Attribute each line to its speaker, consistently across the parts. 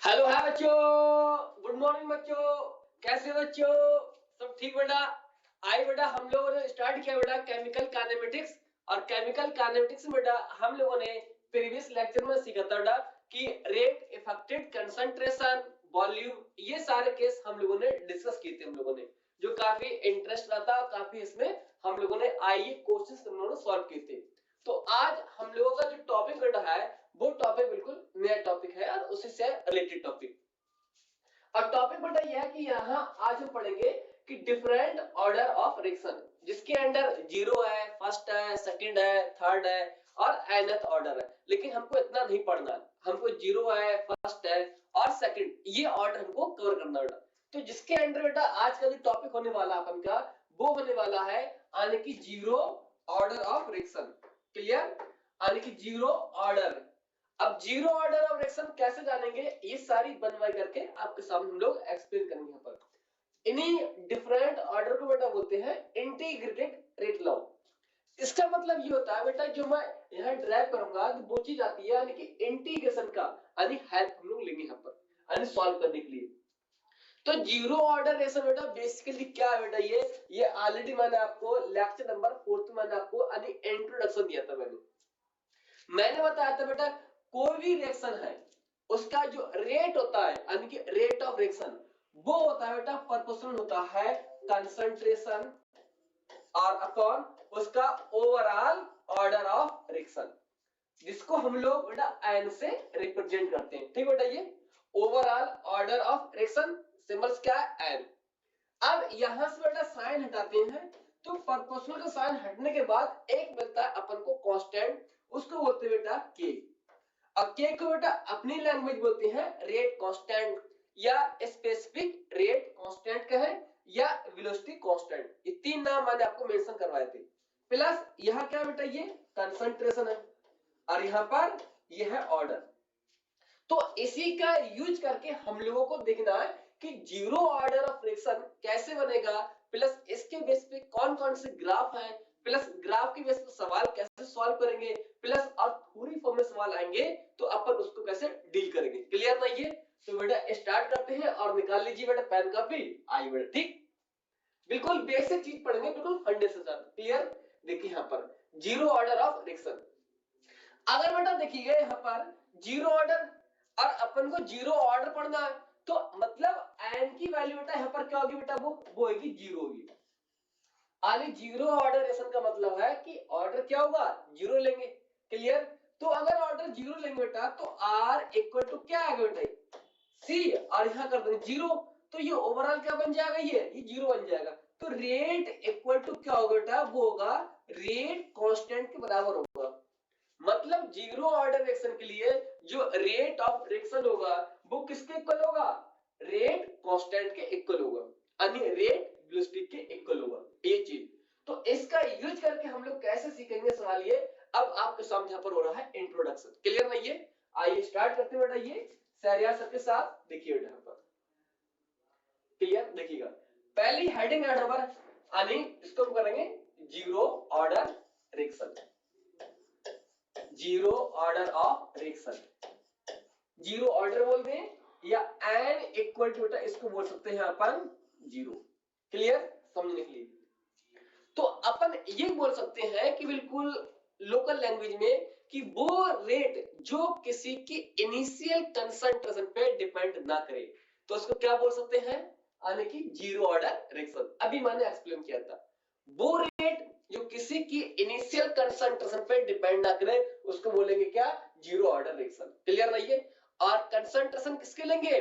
Speaker 1: Hello है बच्चों। Good morning बच्चों। कैसे हो बच्चों? सब ठीक बेटा? आइए बेटा, हम लोगों ने स्टार्ट किया बेटा केमिकल काइनेमेटिक्स। और केमिकल काइनेमेटिक्स में बेटा हम लोगों ने प्रीवियस लेक्चर में सीखा था बेटा कि रेट, इफेक्टेड कंसंट्रेशन, वॉल्यूम, ये सारे केस हम लोगों ने डिस्कस किए थे। हम लोगों ने जो काफी इंटरेस्ट आता और काफी इसमें हम लोगों ने आईए क्वेश्चंस हम लोगों ने सॉल्व किए थे। तो आज हम लोगों का जो टॉपिक बेटा है वो टॉपिक बिल्कुल नया टॉपिक है और उसी से रिलेटेड टॉपिक। और टॉपिक बेटा यह है कि यहाँ आज हम पढ़ेंगे कि डिफरेंट ऑर्डर ऑफ रिएक्शन, जिसके अंडर जीरो है, फर्स्ट है, सेकंड है, थर्ड है और nth ऑर्डर है। लेकिन हमको इतना नहीं पढ़ना, हमको जीरो है, फर्स्ट है और सेकंड, ये ऑर्डर हमको कवर करना बेटा। तो जिसके अंडर बेटा आज का जो टॉपिक होने वाला अपन का वो होने वाला है यानी कि zero order of reaction. Clear? यानी कि जीरो ऑर्डर। अब जीरो ऑर्डर ऑफ रिएक्शन कैसे जानेंगे, ये सारी बनवाई करके आपके सामने हम लोग एक्सप्लेन करेंगे। यहाँ पर इन्हीं डिफरेंट ऑर्डर को बेटा बोलते हैं इंटीग्रेटेड रेट लॉ। इसका मतलब ये होता है बेटा, जो मैं यहाँ ड्राइव करूंगा तो वो चीज आती है यानी कि इंटीग्रेशन का, यानी हेल्प हम लोग लेंगे यहाँ पर यानी सॉल्व करने के लिए। तो जीरो ऑर्डर रिएक्शन बेटा बेसिकली क्या है बेटा, ये ऑलरेडी मैंने आपको लेक्चर नंबर 4 में मैंने आपको यानी इंट्रोडक्शन दिया था। मैंने बताया था बेटा कोई भी रिएक्शन है उसका जो रेट होता है यानी कि रेट ऑफ रिएक्शन वो होता है बेटा प्रोपोर्शनल होता है कंसंट्रेशन और अपॉन उसका ओवरऑल ऑर्डर ऑफ रिएक्शन, जिसको हम लोग बेटा एन से रिप्रेजेंट करते हैं। ठीक बेटा, ये overall order of reaction symbols क्या है, एन। अब यहां से बेटा साइन हटाते हैं तो प्रोपोर्शनल का साइन हटने के बाद एक मिलता है अपन को कांस्टेंट, उसको बोलते हैं बेटा के। अब के को बेटा अपनी लैंग्वेज बोलते हैं रेट कांस्टेंट या स्पेसिफिक रेट कांस्टेंट कहें या वेलोसिटी कांस्टेंट, ये तीन नाम मैंने आपको मेंशन करवाए थे। प्लस यहां क्या बेटा ये कंसंट्रेशन है और यहां पर ये है ऑर्डर। तो इसी का यूज करके हम लोगों को देखना है कि जीरो ऑर्डर ऑफ रिएक्शन कैसे बनेगा, प्लस इसके बेस पे कौन कौन से ग्राफ है, प्लस ग्राफ के बेस पे सवाल कैसे सॉल्व करेंगे, प्लस और पूरी फॉर्म में सवाल आएंगे तो अपन उसको कैसे डील करेंगे। क्लियर ना ये? तो बेटा स्टार्ट करते हैं और निकाल लीजिए बेटा पेन कॉपी। आई बेटा ठीक, बिल्कुल बेसिक चीज पढ़ेंगे, बिल्कुल फंडे से ज्यादा। क्लियर? देखिए यहाँ पर जीरो ऑर्डर ऑफ रिएक्शन, अगर बेटा देखिएगा यहाँ पर जीरो ऑर्डर और अपन को जीरो ऑर्डर पढ़ना है तो मतलब एन की वैल्यू बेटा यहाँ पर क्या होगी बेटा, वो होगी जीरो होगी। यानी जीरो ऑर्डर रिएक्शन का मतलब है कि ऑर्डर क्या होगा, जीरो लेंगे। क्लियर? तो अगर ऑर्डर जीरो लेंगे बेटा तो आर इक्वल टू क्या आएगा बेटा, सी, और यहां कर देंगे जीरो, तो ये ओवरऑल क्या बन जाएगा, ये जीरो बन जाएगा। तो रेट इक्वल टू क्या होगा बेटा, वो होगा रेट कांस्टेंट के बराबर होगा। मतलब जीरो ऑर्डर रिएक्शन के लिए जो रेट ऑफ रिएक्शन होगा वो किसके इक्वल होगा, रेट कांस्टेंट के इक्वल होगा, यानी रेट वेलोसिटी के इक्वल होगा, ये चीज। तो इसका यूज करके हम लोग कैसे सीखेंगे सवाल, ये अब आपके सामने यहाँ पर हो रहा है इंट्रोडक्शन। क्लियर नहीं ये? आइए स्टार्ट करते हैं बेटा ये सरिया सर के साथ। देखिए बेटा यहाँ पर क्लियर देखिएगा, पहली हेडिंग है पर यानी इसको हम करेंगे zero order reaction. Zero order of reaction, zero order बोलते हैं या एन इक्वल टू बेटा इसको बोल सकते हैं अपन जीरो। क्लियर? समझने के लिए तो अपन ये बोल सकते हैं कि बिल्कुल लोकल लैंग्वेज में कि वो रेट जो किसी की इनिशियल कंसंट्रेशन पे डिपेंड ना करे तो उसको क्या बोल सकते हैं, यानी कि जीरो ऑर्डर रिएक्शन। अभी मैंने एक्सप्लेन किया था, वो रेट जो किसी की इनिशियल कंसंट्रेशन पे डिपेंड ना करे उसको बोलेंगे क्या, जीरो ऑर्डर रिएक्शन। क्लियर नहीं है? और कंसंट्रेशन किसके लेंगे,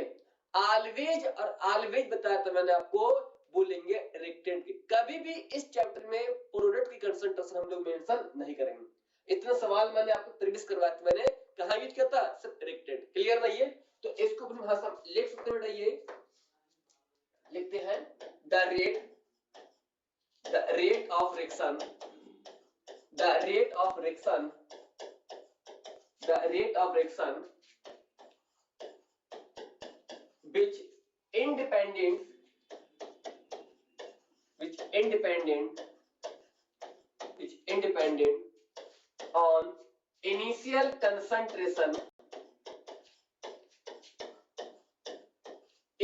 Speaker 1: ऑलवेज, और ऑलवेज बताया था मैंने आपको बोलेंगे रिएक्टेंट की। कभी भी इस चैप्टर में प्रोडक्ट की कंसंट्रेशन हम लोग मेंशन नहीं करेंगे। इतना सवाल मैंने आपको प्रीवियस करवाया था, मैंने कहां यूज किया था, सिर्फ रिएक्टेंट। क्लियर नहीं है? तो इसको हम यहां से लिख सकते हैं बेटा, ये लिखते हैं the rate of reaction, the rate of reaction, the rate of reaction which independent on initial concentration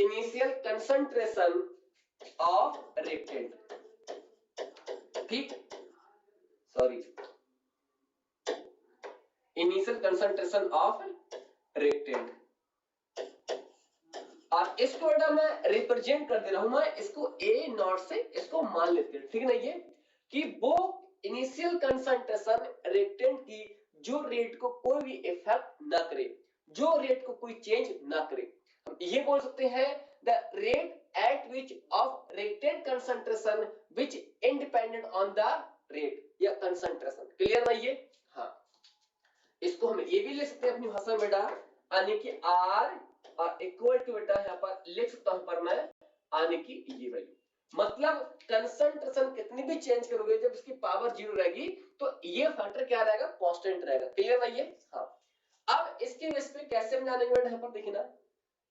Speaker 1: initial concentration of reactant, ठीक, sorry, initial concentration of reactant. और इसको बेटा मैं रिप्रेजेंट कर दे रहा हूं, मैं इसको ए नॉट से इसको मान लेते हैं, ठीक है ना, ये कि वो इनिशियल कंसंट्रेशन रिएक्टेंट की जो रेट को कोई भी इफेक्ट ना करे, जो रेट को कोई चेंज ना करे। हम ये बोल सकते हैं the rate at which of reactant concentration which independent on the rate या कंसंट्रेशन। क्लियर ना ये? हाँ, इसको हम ये भी ले सकते हैं अपनी भाषा में बेटा, यानी कि आर और इक्वल टू बेटा यहाँ पर लिख सकता हूं पर मैं आने की ये वैल्यू, मतलब कंसंट्रेशन कितनी भी चेंज करोगे जब इसकी पावर जीरो रहेगी तो ये फैक्टर क्या रहेगा, कांस्टेंट रहेगा। क्लियर ना ये? हाँ, अब इसके बेस पे कैसे हम जानेंगे बेटा, यहाँ पर देखिए ना,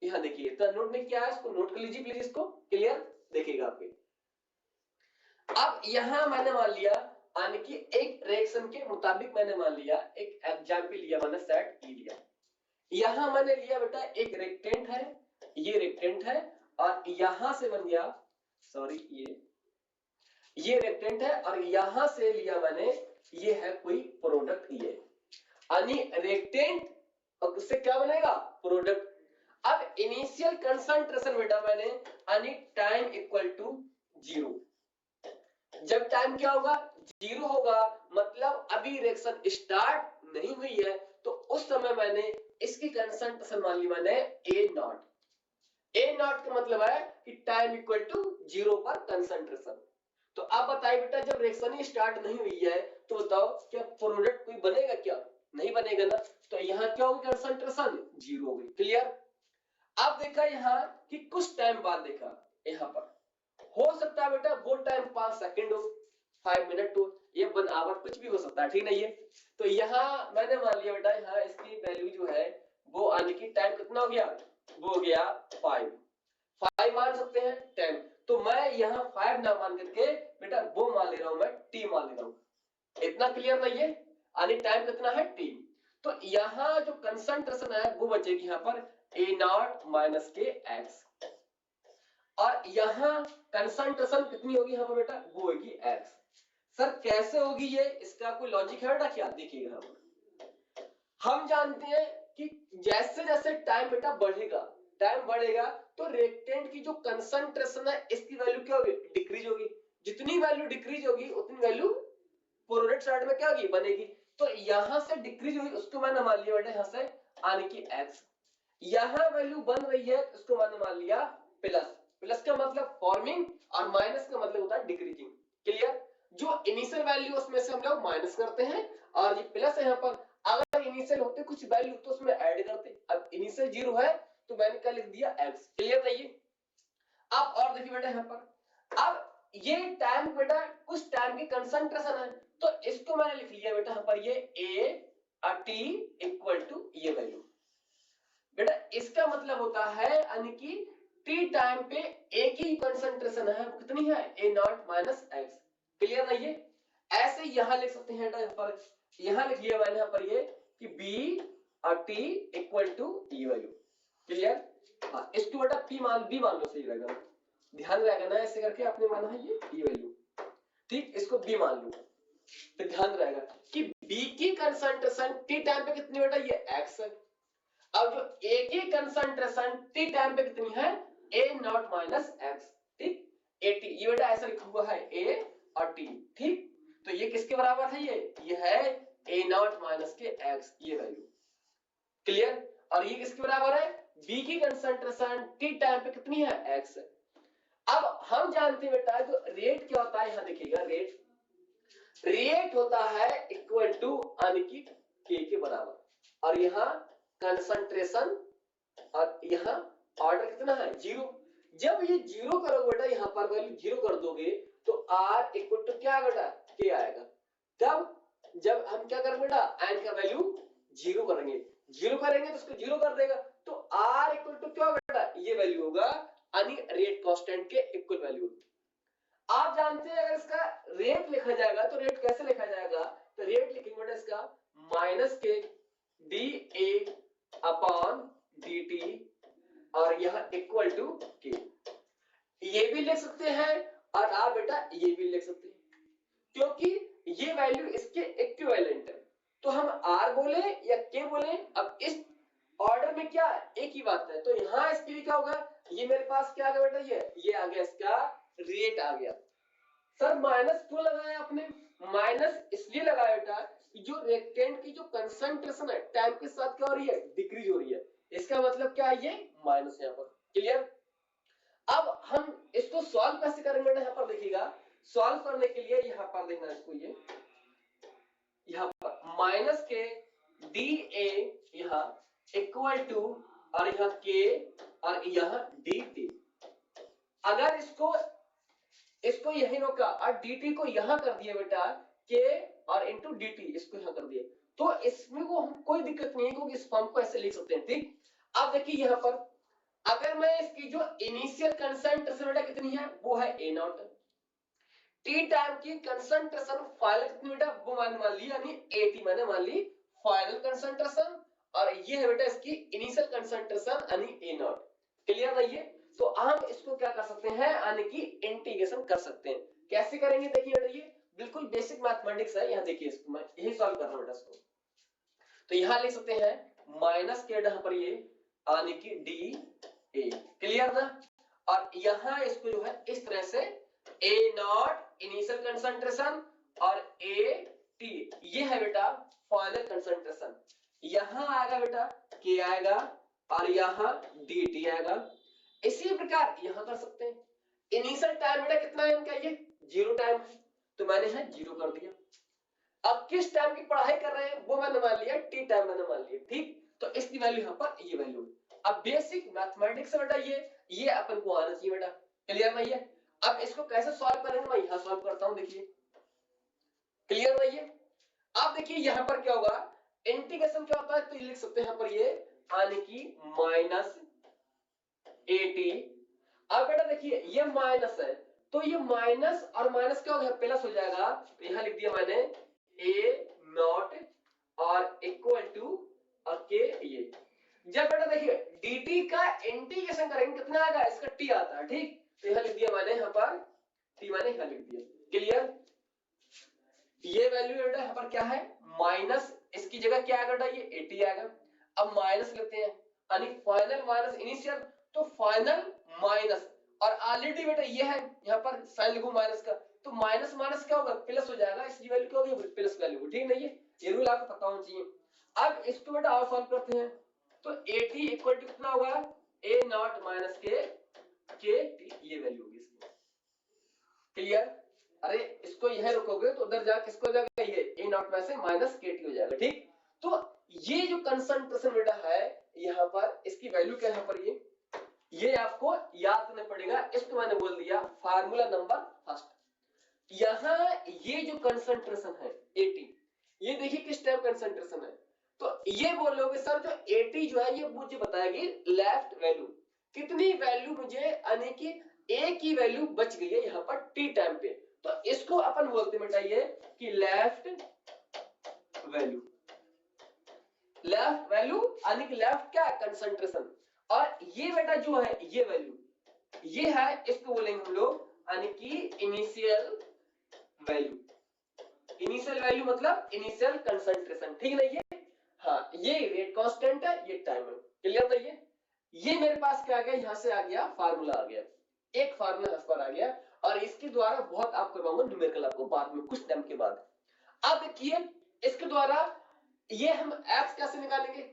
Speaker 1: यहाँ देखिए, तो नोट में क्या है इसको नोट कर लीजिए प्लीज इसको। क्लियर, देखिएगा आपके। अब यहां मैंने मान लिया, यानी कि एक रिएक्शन के मुताबिक मैंने मान लिया, एक एग्जांपल लिया मैंने, सेट ई लिया। यहां मैंने लिया बेटा एक रिएक्टेंट है, ये रिएक्टेंट है, और यहां से बन गया, सॉरी, ये रिएक्टेंट है, और यहां से लिया मैंने, ये है कोई प्रोडक्ट, ये यानी रिएक्टेंट और उससे क्या बनेगा, प्रोडक्ट। अब इनिशियल कंसंट्रेशन बेटा मैंने, यानी टाइम इक्वल टू जीरो, जब टाइम क्या होगा, जीरो होगा, मतलब अभी रिएक्शन स्टार्ट नहीं हुई है, तो उस समय मैंने इसकी कंसंट्रेशन मान ली मैंने ए नॉट। ए नॉट का मतलब है कि टाइम इक्वल टू जीरो पर कंसंट्रेशन। तो आप बताइए बेटा, जब रिएक्शन ही स्टार्ट नहीं हुई है तो बताओ क्या प्रोडक्ट कोई बनेगा, क्या नहीं बनेगा ना, तो यहाँ क्या होगी, कंसंट्रेशन जीरो होगी। क्लियर। अब देखा यहाँ कि कुछ टाइम बाद देखा, यहाँ पर हो सकता है बेटा वो टाइम 5 सेकंड हो, 5 मिनट हो, ये 1 आवर, कुछ भी हो सकता है, ठीक ना ये। तो यहाँ मैंने मान लिया बेटा, यहाँ इसकी वैल्यू जो है वो आने की टाइम कितना हो गया, वो हो गया 5 मान सकते हैं 10, तो मैं यहाँ 5 ना मान करके बेटा वो मान ले रहा हूं, मैं टी मान ले रहा हूं। इतना क्लियर नहीं है, यानी टाइम कितना है टी। तो यहाँ जो कंसंट्रेशन है वो बचेगी यहाँ पर ए नॉट माइनस के एक्स, और यहाँ कंसंट्रेशन कितनी होगी यहाँ पर बेटा, वो होगी एक्स। सर कैसे होगी ये, इसका कोई लॉजिक है बेटा क्या, देखिएगा यहाँ पर। हम जानते हैं कि जैसे जैसे टाइम बेटा बढ़ेगा, टाइम बढ़ेगा तो रिएक्टेंट की जो कंसंट्रेशन है इसकी वैल्यू क्या होगी, डिक्रीज होगी। जितनी वैल्यू डिक्रीज होगी उतनी वैल्यू प्रोडक्ट साइड में क्या होगी, बनेगी। तो यहां से डिक्रीज हुई, उसको मैंने मान लिया बेटा यहाँ से आने की एक्स, यहां वैल्यू बन रही है उसको मैंने मान लिया प्लस। प्लस का मतलब फॉर्मिंग और माइनस का मतलब होता है डिक्रीजिंग। क्लियर। जो इनिशियल वैल्यू उसमें से हम लोग माइनस करते हैं, और ये प्लस है यहाँ पर, अगर इनिशियल होते कुछ वैल्यू तो उसमें ऐड करते। अब इनिशियल जीरो है तो मैंने क्या लिख दिया एक्स। क्लियर नहीं है? अब और देखिए बेटा यहाँ पर, अब ये टाइम बेटा कुछ टाइम की कंसंट्रेशन है, तो इसको मैंने लिख लिया बेटा यहाँ पर, ये ए टी इक्वल टू ये वैल्यू। बेटा इसका मतलब होता है यानी कि टी टाइम पे ए की कंसंट्रेशन है वो कितनी है, ए नॉट माइनस एक्स। क्लियर नहीं है? ऐसे यहां लिख सकते हैं यहाँ पर, यहां लिख लिया मैंने यहाँ पर ये कि बी और टी इक्वल टू ये वैल्यू। क्लियर। हाँ, इसको बेटा पी मान बी मान लो, सही रहेगा, ध्यान रहेगा ना, ऐसे करके आपने माना है ये वैल्यू, ठीक, इसको बी मान लो तो ध्यान रहेगा कि बी की कंसंट्रेशन टी टाइम पे कितनी बेटा, ये एक्स है। अब जो ए की कंसंट्रेशन टी टाइम पे कितनी है, ए नॉट माइनस एक्स, ठीक, ए टी, ये बेटा ऐसा लिखा हुआ है ए और टी, ठीक। तो ये किसके बराबर है, ये है ए नॉट माइनस के एक्स, ये वैल्यू। क्लियर। और ये किसके बराबर है, बी की कंसंट्रेशन टी टाइम पे कितनी है, एक्स है। अब हम जानते हैं बेटा जो रेट क्या होता है, यहां देखिएगा, रेट होता है इक्वल टू यानी के के बराबर, और यहाँ कंसंट्रेशन, और यहाँ ऑर्डर कितना है, जीरो। जब ये जीरो करोगे बेटा, यहाँ पर वैल्यू जीरो कर दोगे तो आर इक्वल टू क्या बेटा, के आएगा। तब जब हम क्या करेंगे बेटा, एन का वैल्यू जीरो करेंगे, जीरो करेंगे तो उसको जीरो कर देगा, तो आर इक्वल टू क्या बेटा, ये वैल्यू होगा, यानी रेट कांस्टेंट के इक्वल वैल्यू होगी। आप जानते हैं अगर इसका रेट लिखा जाएगा तो रेट कैसे लिखा जाएगा, तो रेट लिखेंगे बेटा इसका माइनस के D A upon D T, और यहाँ इक्वल टू के। ये भी लिख सकते हैं और आप बेटा ये भी लिख सकते हैं, क्योंकि ये वैल्यू इसके इक्विवेलेंट है। तो हम आर बोले या के बोले, अब इस ऑर्डर में क्या एक ही बात है। तो यहाँ इसके लिए क्या होगा, ये मेरे पास क्या आ गया बेटा, ये आ गया, इसका रेट आ गया। सर माइनस क्यों लगाया आपने, माइनस इसलिए लगाया बेटा कि जो रिएक्टेंट की जो कंसंट्रेशन है टाइम के साथ क्या हो रही है, डिक्रीज हो रही है। इसका मतलब क्या है, ये माइनस यहाँ पर। क्लियर। अब हम इसको सॉल्व कैसे करेंगे, यहाँ पर देखिएगा। सॉल्व करने के लिए यहाँ पर देखना इसको, ये यहाँ पर माइनस के डी ए यहाँ इक्वल टू और यहाँ के और यहाँ डी टी। अगर इसको यही रोका और dt को यहां कर दिया बेटा k और इंटू dt, इसको यहां कर दिया, तो इसमें को हम कोई दिक्कत नहीं है, क्योंकि इस फॉर्म को ऐसे लिख सकते हैं। ठीक। अब देखिए यहाँ पर अगर मैं इसकी जो इनिशियल कंसंट्रेशन बेटा कितनी है, वो है a नॉट। टी टाइम की कंसंट्रेशन फाइनल कितनी बेटा, वो मैंने मान ली, यानी 80 मैंने मान ली फाइनल कंसंट्रेशन, और ये है बेटा इसकी इनिशियल कंसंट्रेशन यानी a नॉट। क्लियर है ये। तो हम इसको क्या कर सकते हैं, यानी कि इंटीग्रेशन कर सकते हैं। कैसे करेंगे देखिए बेटा, ये बिल्कुल बेसिक मैथमेटिक्स है। यहाँ देखिए इसको मैं यही सॉल्व कर रहा हूं बेटा इसको। तो यहाँ लिख सकते हैं माइनस के यहाँ पर ये यानी कि डी ए। क्लियर ना। और यहाँ इसको जो है इस तरह से ए नॉट इनिशियल कंसंट्रेशन और ए टी ये है बेटा फाइनल कंसंट्रेशन। यहाँ आएगा बेटा के आएगा और यहाँ डी टी आएगा। इसी प्रकार यहां कर सकते हैं। इनिशियल टाइम बेटा कितना है इनका, ये 0 टाइम है, तो मैंने यहां 0 कर दिया। अब किस टाइम की पढ़ाई कर रहे हैं वो मैंने मान लिया, टी टाइम मैंने मान लिया। ठीक। तो इसकी वैल्यू यहां पर ये वैल्यू है। अब बेसिक मैथमेटिक्स से बेटा ये अपन को आना चाहिए बेटा। क्लियर नहीं है। अब इसको कैसे सॉल्व करेंगे, मैं यहां सॉल्व करता हूं, देखिए। क्लियर नहीं है। अब देखिए यहां पर क्या होगा, इंटीग्रेशन क्या होता है, तो ये लिख सकते हैं यहां पर ये यानी कि माइनस 80। अब बेटा देखिए ये माइनस है, तो ये माइनस और माइनस क्या हो गया, प्लस हो जाएगा। तो यहां लिख दिया मैंने ए नॉट और इक्वल टू और के ये। जब बेटा देखिए dt का इंटीग्रेशन करेंगे कितना आएगा, इसका t आता है। ठीक। तो यहां लिख दिया मैंने, यहाँ पर t मैंने यहां लिख दिया। क्लियर। ये वैल्यू बेटा यहाँ पर क्या है, माइनस, इसकी जगह क्या आएगा बेटा, ये 80 आएगा। अब माइनस लेते हैं, यानी फाइनल माइनस इनिशियल, तो फाइनल माइनस, और ऑलरेडी बेटा ये है यहाँ पर साइन लिखूं माइनस का, तो माइनस माइनस क्या होगा, प्लस हो जाएगा। इसकी वैल्यू क्या होगी, प्लस वैल्यू। ठीक नहीं है, ये रूल आपको पता होना चाहिए। अब इसको बेटा और सॉल्व करते हैं, तो 80 इक्वल टू कितना होगा, a naught minus K T, ये वैल्यू होगी इसकी। क्लियर। अरे इसको यह रखोगे तो उधर जाके किसको जाएगा, ये a नॉट में से माइनस के टी हो जाएगा। ठीक। तो ये जो कंसंट्रेशन बेटा है यहाँ पर, इसकी वैल्यू क्या है यहाँ पर, ये आपको याद करना पड़ेगा। इसको मैंने बोल दिया फार्मूला नंबर फर्स्ट। यहाँ ये जो कंसंट्रेशन है 80, ये देखिए किस टाइप कंसंट्रेशन है। तो ये बोलोगे सर जो 80 जो है ये मुझे बताएगी लेफ्ट वैल्यू, कितनी वैल्यू मुझे, यानी कि ए की वैल्यू बच गई है यहाँ पर टी टाइम पे। तो इसको अपन बोलते हैं बेटा ये कि लेफ्ट वैल्यू। लेफ्ट वैल्यू यानी कि लेफ्ट क्या है, कंसंट्रेशन। और ये बेटा जो है ये वैल्यू, ये है, इसको बोलेंगे हम लोग यानी कि इनिशियल वैल्यू। इनिशियल वैल्यू मतलब इनिशियल कंसंट्रेशन। ठीक नहीं है। हाँ, ये रेट कांस्टेंट है, ये टाइम है। क्लियर नहीं है। ये मेरे पास क्या आ गया, यहां से आ गया फार्मूला आ गया, एक फार्मूला यहाँ पर आ गया, और इसके द्वारा बहुत आप करवाऊंगा न्यूमेरिकल आपको बाद में, कुछ टाइम के बाद। अब देखिए इसके द्वारा ये हम x कैसे निकालेंगे,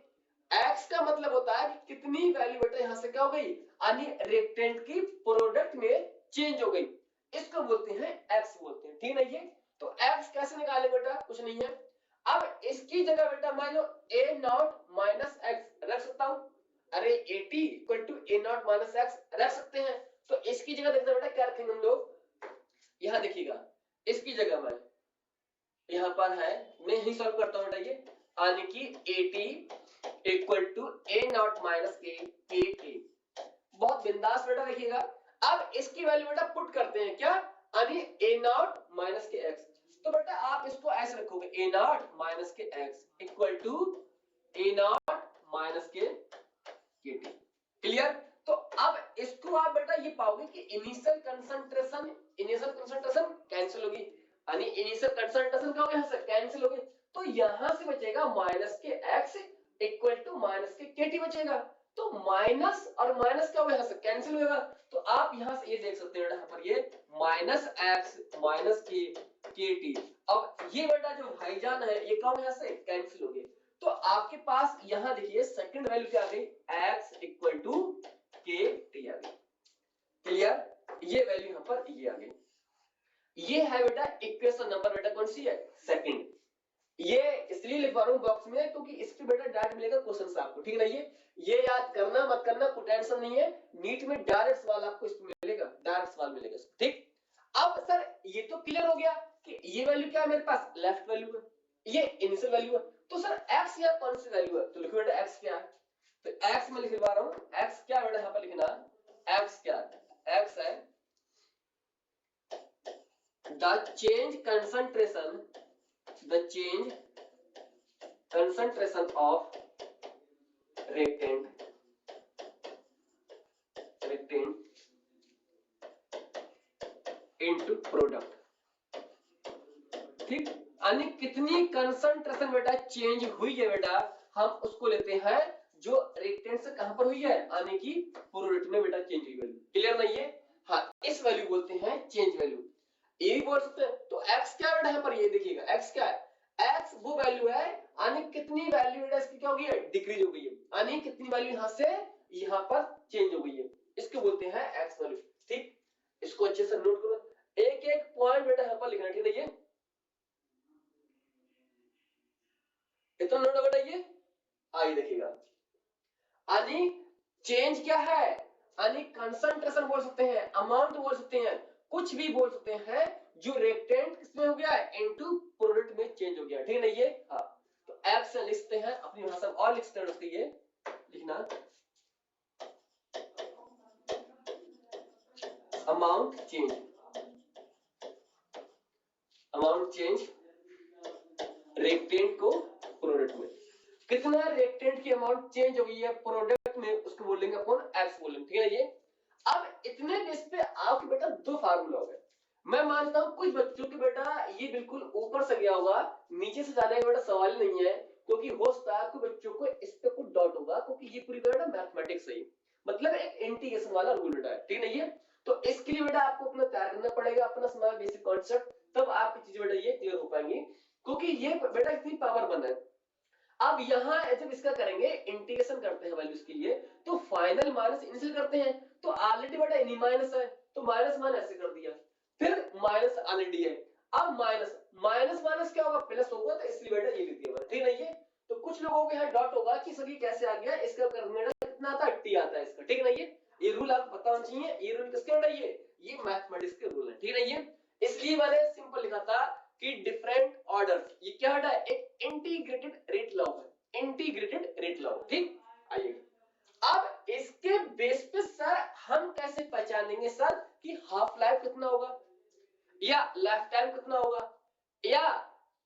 Speaker 1: x का मतलब होता है कि कितनी वैल्यू बेटा यहां से क्या हो गई, यानी रिएक्टेंट की प्रोडक्ट में चेंज हो गई, इसको बोलते हैं x बोलते हैं। ठीक नहीं है। तो x कैसे निकाले बेटा, कुछ नहीं है। अब इसकी जगह बेटा मान लो a नॉट माइनस x रख सकता हूं। अरे 80 equal to a naught minus x रख सकते हैं। तो इसकी जगह देखना बेटा क्या रखेंगे हम लोग, यहां देखिएगा इसकी जगह में यहां पर है, मैं यही सॉल्व करता हूं बेटा ये, यानी कि 80 equal to a naught minus K. बहुत बिंदास बेटा देखिएगा। अब इसकी वैल्यू बेटा पुट करते हैं क्या, यानी a naught minus K x। तो बेटा आप इसको ऐसे रखोगे a naught minus K x equal to a naught minus K T. Clear. तो आप बेटा ये पाओगे कि इनिशियल कंसंट्रेशन कैंसिल होगी, यानी इनिशियल कंसंट्रेशन क्या होगा, यहाँ से कैंसिल होगी, तो यहां से बचेगा minus K x equal to minus के kt बचेगा। तो माइनस और माइनस क्या होगा, यहाँ से कैंसिल होगा, तो आप यहाँ से ये देख सकते हैं यहाँ पर ये माइनस x माइनस के kt। अब ये बेटा जो भाईजान है ये क्या होगा, यहाँ से कैंसिल हो गए, तो आपके पास यहाँ देखिए सेकंड वैल्यू क्या आ गई, x इक्वल टू kt आ गई। क्लियर, ये वैल्यू यहाँ पर ये आ गई। ये है बेटा इक्वेशन नंबर बेटा कौन सी है, सेकंड। ये इसलिए लिखवा रहा हूं बॉक्स में क्योंकि इस पे बेटा डायरेक्ट मिलेगा क्वेश्चन से आपको, ठीक है ना। ये याद करना मत करना, कोई टेंशन नहीं है, नीट में डायरेक्ट सवाल आपको इस पे मिलेगा, डायरेक्ट सवाल मिलेगा, ठीक। अब सर ये तो क्लियर हो गया कि ये वैल्यू क्या है मेरे पास, लेफ्ट वैल्यू है, ये इनिशियल वैल्यू है, तो सर x या कौन सी वैल्यू है, तो लिखो बेटा x क्या है, तो x में लिखवा रहा हूं, x क्या बेटा यहाँ पर लिखना, x क्या है, x है the change concentration of reactant into product, ठीक। यानी कितनी कंसंट्रेशन बेटा चेंज हुई है बेटा, हम उसको लेते हैं जो रिएक्टेंट से कहां पर हुई है, यानी कि प्रोडक्ट में बेटा चेंज हुई वैल्यू। क्लियर नहीं है, हाँ इस वैल्यू बोलते हैं चेंज वैल्यू, ये भी बोल सकते हैं। तो x क्या बेटा यहाँ पर ये देखिएगा, x क्या है, x वो वैल्यू है यानी कितनी वैल्यू बेटा इसकी क्या हो गई है, डिक्रीज हो गई है, यानी कितनी वैल्यू यहाँ से यहाँ पर चेंज हो गई है, इसको बोलते हैं x वैल्यू, ठीक। इसको अच्छे से नोट करो, एक एक पॉइंट बेटा यहाँ पर लिखना, ठीक है। इतना नोट बेटा ये आई देखिएगा, यानी चेंज क्या है, यानी कंसंट्रेशन बोल सकते हैं, अमाउंट बोल सकते हैं, कुछ भी बोल सकते हैं जो रिएक्टेंट किसमें हो गया है, इनटू प्रोडक्ट में चेंज हो गया, ठीक है ना ये। हाँ तो x से लिखते हैं अपनी भाषा में और लिखते हैं, उसके ये लिखना अमाउंट चेंज रिएक्टेंट को प्रोडक्ट में, कितना रिएक्टेंट की अमाउंट चेंज हो गई है प्रोडक्ट में, उसको बोलेंगे अपन x बोलेंगे, ठीक है ये। अब इतने बेस पे आपके बेटा दो फार्मूला हो गए। मैं मानता हूं कुछ बच्चों के बेटा ये बिल्कुल ऊपर से गया होगा, नीचे से जाने का बेटा सवाल नहीं है, क्योंकि हो सकता है कुछ बच्चों को इस पे कुछ डाउट होगा, क्योंकि ये पूरी बेटा मैथमेटिक्स है, मतलब एक इंटीग्रेशन वाला रूल बेटा है, ठीक नहीं है। तो इसके लिए बेटा आपको अपना तैयार करना पड़ेगा, अपना समझ बेसिक कॉन्सेप्ट, तब आपकी चीज बेटा ये क्लियर हो पाएंगी, क्योंकि ये बेटा इतनी पावर बना है। अब यहाँ जब इसका करेंगे इंटीग्रेशन करते हैं वैल्यूज के लिए, तो फाइनल माइनस इनिशियल करते हैं, तो ऑलरेडी बेटा इनी माइनस है, तो माइनस मान ऐसे कर दिया, फिर माइनस ऑलरेडी है, अब माइनस माइनस माइनस क्या होगा, प्लस होगा, तो इसलिए बेटा ये लिख दिया, ठीक नहीं है। तो कुछ लोगों के यहाँ डॉट होगा कि सर ये कैसे आ गया, इसका करने कितना आता है, टी आता है इसका, ठीक नहीं है। ये रूल आपको पता होना चाहिए, ये रूल किसके बेटा, ये मैथमेटिक्स के रूल है, ठीक नहीं है। इसलिए मैंने सिंपल लिखा था कि डिफरेंट ऑर्डर्स, ये क्या बेटा एक इंटीग्रेटेड रेट लॉ है, इंटीग्रेटेड रेट लॉ, ठीक। आइए अब इसके बेस पे सर हम कैसे पहचानेंगे सर कि हाफ लाइफ कितना होगा, या लाइफ टाइम कितना होगा, या